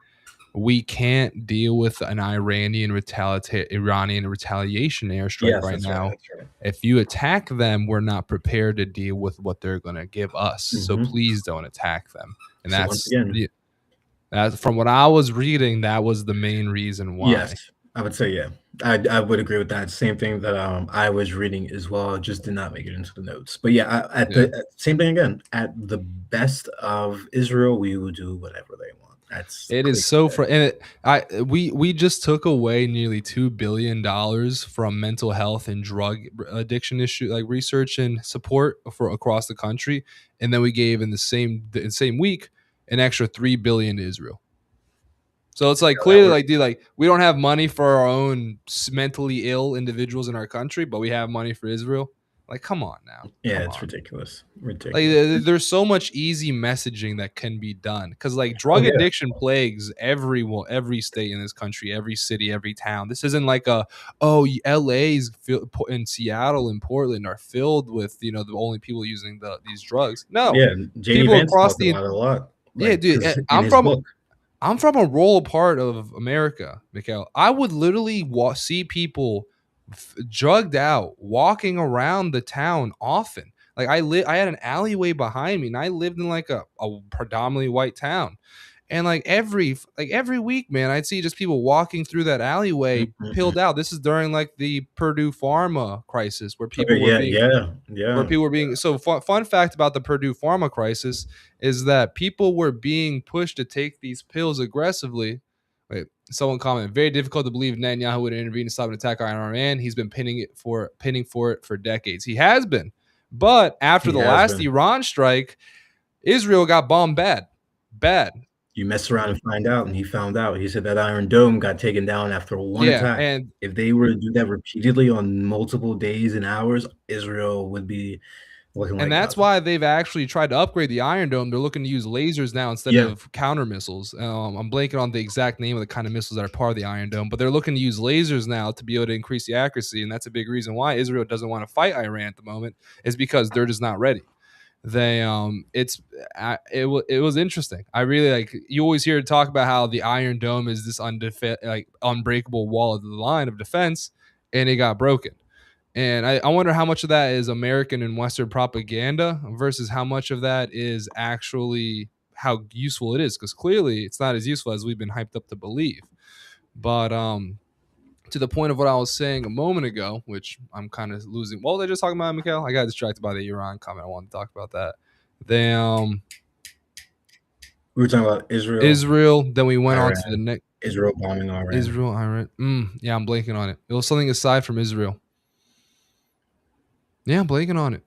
we can't deal with an Iranian retaliation airstrike Yes, right that's right. now. That's right. If you attack them, we're not prepared to deal with what they're going to give us. So Hmm. please don't attack them." And So once again, that's from what I was reading. That was the main reason yes, why. I would say yeah. I would agree with that. Same thing that I was reading as well. Just did not make it into the notes. But yeah, Yeah. same thing again. At the best of Israel, we will do whatever they want. That's It is quick. so and we just took away nearly $2 billion from mental health and drug addiction issue like research and support for across the country, and then we gave in the same week an extra 3 billion to Israel. So it's like That clearly, work. like, dude, like we don't have money for our own mentally ill individuals in our country, but we have money for Israel. Like, come on now, Yeah, come it's on. ridiculous. Like Ridiculous. there's so much easy messaging that can be done because like Oh drug yeah. addiction plagues every state in this country, every city, every town. This isn't like LA's in Seattle and Portland are filled with the only people using these drugs. No, Yeah. Jamie people Vance across talked the about it a lot. yeah, Like, dude. because in I'm his from book. I'm from a rural part of America, Mikhail. I would literally see people drugged out walking around the town often. Like I had an alleyway behind me, and I lived in like a predominantly white town. And like every week, man, I'd see just people walking through that alleyway, Mm-mm-mm. pilled out. This is during like the Purdue Pharma crisis, where Okay, people were yeah, being yeah, yeah. so fun fact about the Purdue Pharma crisis is that people were being pushed to take these pills aggressively. Wait, someone commented, very difficult to believe Netanyahu would intervene to stop an attack on Iran. He's been pinning for it for decades. He has been. But after He the has last been. Iran strike, Israel got bombed bad. Bad. You mess around and find out, and he found out. He said that Iron Dome got taken down after one Yeah, attack. and If they were to do that repeatedly on multiple days and hours, Israel would be looking And like that's Gaza. why they've actually tried to upgrade the Iron Dome. They're looking to use lasers now instead Yeah, of counter missiles. I'm blanking on the exact name of the kind of missiles that are part of the Iron Dome, but they're looking to use lasers now to be able to increase the accuracy. And that's a big reason why Israel doesn't want to fight Iran at the moment, is because they're just not ready. They it was interesting. I really like, you always hear talk about how the Iron Dome is this unbreakable wall of the line of defense, and it got broken. And I wonder how much of that is American and Western propaganda versus how much of that is actually how useful it is. Because clearly it's not as useful as we've been hyped up to believe. But to the point of what I was saying a moment ago, which I'm kind of losing. What was I just talking about, Mikhail? I got distracted by the Iran comment. I wanted to talk about that. Then we were talking about Israel, Israel. Then we went on to the Iran, next Israel bombing Iran. Israel, Iran. Yeah, I'm blanking on it. It was something aside from Israel. Yeah, I'm blanking on it.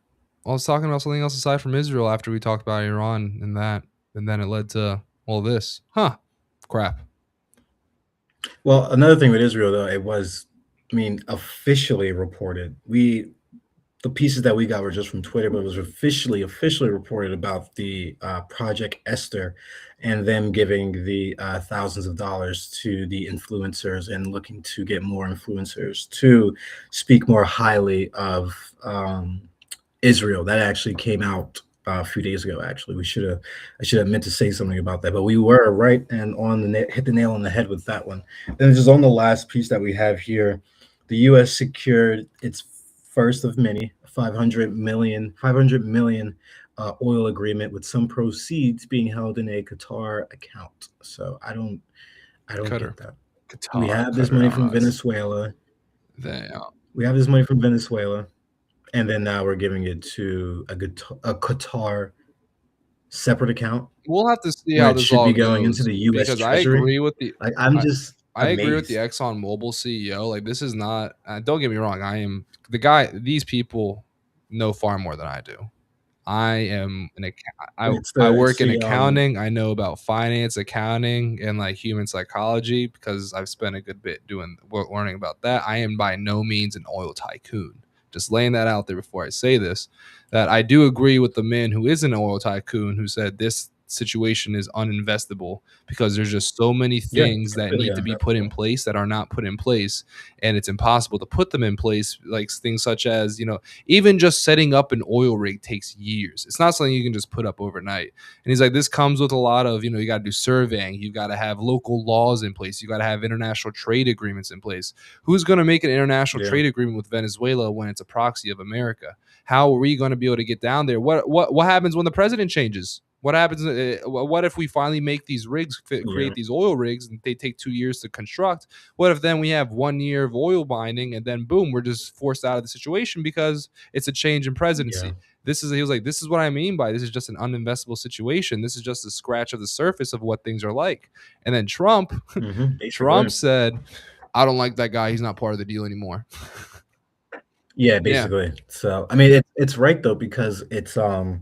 I was talking about something else aside from Israel after we talked about Iran and then it led to all this. Huh. Crap. Well, another thing with Israel, though, it was, I mean, officially reported. The pieces that we got were just from Twitter, but it was officially reported about the Project Esther and them giving the thousands of dollars to the influencers and looking to get more influencers to speak more highly of Israel. That actually came out a few days ago. Actually, I should have meant to say something about that, but we were right and hit the nail on the head with that one. Then just on the last piece that we have here, the U.S. secured its first of many 500 million oil agreement with some proceeds being held in a Qatar account. So I don't Qatar. get that. We Qatar. have this Qatar money on from us. Venezuela. They, We have this money from Venezuela, and then now we're giving it to a Qatar separate account we'll have to see where how it this should be all going into goes the U.S. because Treasury. Like, I'm I, just I agree with the amazed. Exxon Mobil CEO. Like, this is not, don't get me wrong. I am the guy, these people know far more than I do. I am an I It's work in the accounting. I know about finance, accounting, and like human psychology because I've spent a good bit learning about that. I am by no means an oil tycoon. Just laying that out there before I say this, that I do agree with the man who is an oil tycoon who said this situation is uninvestable because there's just so many yeah, things that completely need to be put in uninvestable. place that are not put in place, and it's impossible to put them in place. Like things such as even just setting up an oil rig takes years. It's not something you can just put up overnight. And he's like, this comes with a lot of, you got to do surveying. You've got to have local laws in place. You got to have international trade agreements in place. Who's going to make an international Yeah, trade agreement with Venezuela when it's a proxy of America? How are we going to be able to get down there? What happens when the president changes? What happens? What if we finally make these rigs yeah, create these oil rigs and they take 2 years to construct? What if then we have 1 year of oil binding and then boom, we're just forced out of the situation because it's a change in yeah. presidency? he was like, this is what I mean by this is just an uninvestable situation. This is just a scratch of the surface of what things are like. And then Trump Basically. said, I don't like that guy. He's not part of the deal anymore. Yeah, Yeah. basically. So, I mean, it's right though because it's the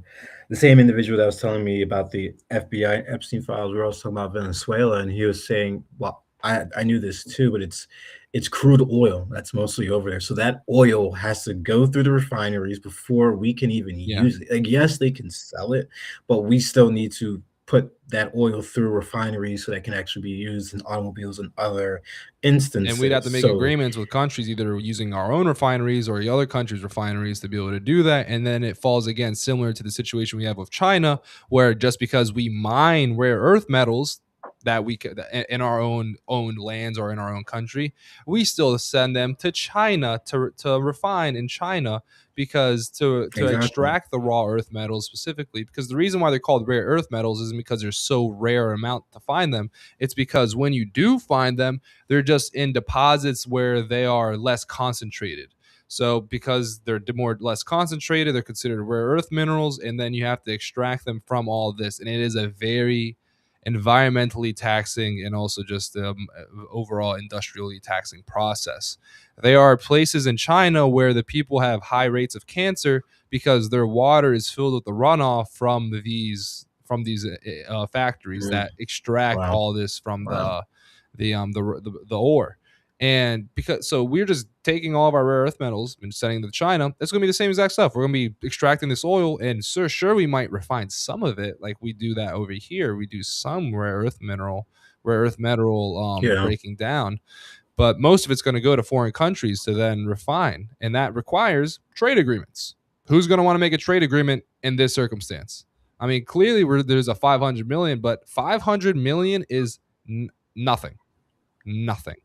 same individual that was telling me about the FBI Epstein files. We were also talking about Venezuela, and he was saying, "Well, I knew this too, but it's crude oil that's mostly over there. So that oil has to go through the refineries before we can even Yeah. use it. Like, yes, they can sell it, but we still need to put that oil through refineries so that can actually be used in automobiles and other And we'd have instances. to make So agreements with countries either using our own refineries or the other countries' refineries to be able to do that. And then it falls again similar to the situation we have with China, where just because we mine rare earth metals that we could in our own lands or in our own country, we still send them to China to refine in China because to exactly. extract the raw earth metals specifically. Because the reason why they're called rare earth metals isn't because they're so rare amount to find them. It's because when you do find them, they're just in deposits where they are less concentrated. So because they're less concentrated, they're considered rare earth minerals, and then you have to extract them from all of this, and it is a very environmentally taxing and also just overall industrially taxing process. There are places in China where the people have high rates of cancer because their water is filled with the runoff from these factories Mm, that extract wow. all this from Wow. the ore. And because so we're just taking all of our rare earth metals and sending them to China. It's going to be the same exact stuff. We're going to be extracting this oil, and sure, we might refine some of it, like we do that over here. We do some rare earth metal Yeah. breaking down, but most of it's going to go to foreign countries to then refine, and that requires trade agreements. Who's going to want to make a trade agreement in this circumstance? I mean, clearly there's a 500 million, but 500 million is nothing. Nothing.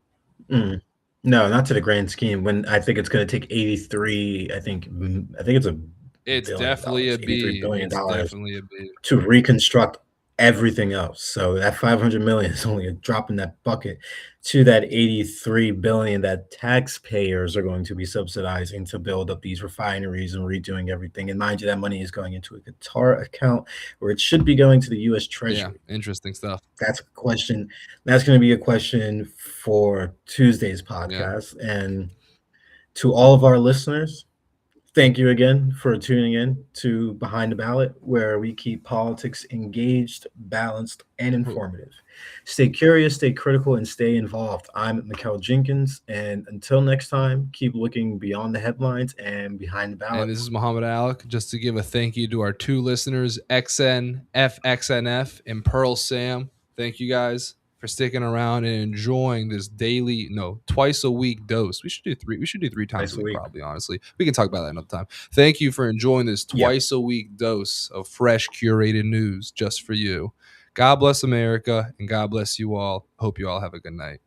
Mm. No, not to the grand scheme. When I think it's going to take 83, I think it's a It's billion definitely dollars, a 83 B. billion It's dollars definitely a B. to reconstruct everything else. So that 500 million is only a drop in that bucket to that 83 billion that taxpayers are going to be subsidizing to build up these refineries and redoing everything. And mind you, that money is going into a Qatar account where it should be going to the US Yeah, Treasury. interesting stuff. That's a question. That's going to be a question for Tuesday's Yeah. podcast. And to all of our listeners, thank you again for tuning in to Behind the Ballot, where we keep politics engaged, balanced, and informative. Stay curious, stay critical, and stay involved. I'm Mikkel Jenkins, and until next time, keep looking beyond the headlines and behind the And ballot. this is Muhammad Alec. Just to give a thank you to our two listeners, XN, FXNF, and Pearl Sam. Thank you guys for sticking around and enjoying this daily, no, twice a week dose. We should do three. We should do three times a Twice a week, week. probably. Honestly, we can talk about that another time. Thank you for enjoying this Yeah. twice a week dose of fresh, curated news just for you. God bless America, and God bless you all. Hope you all have a good night.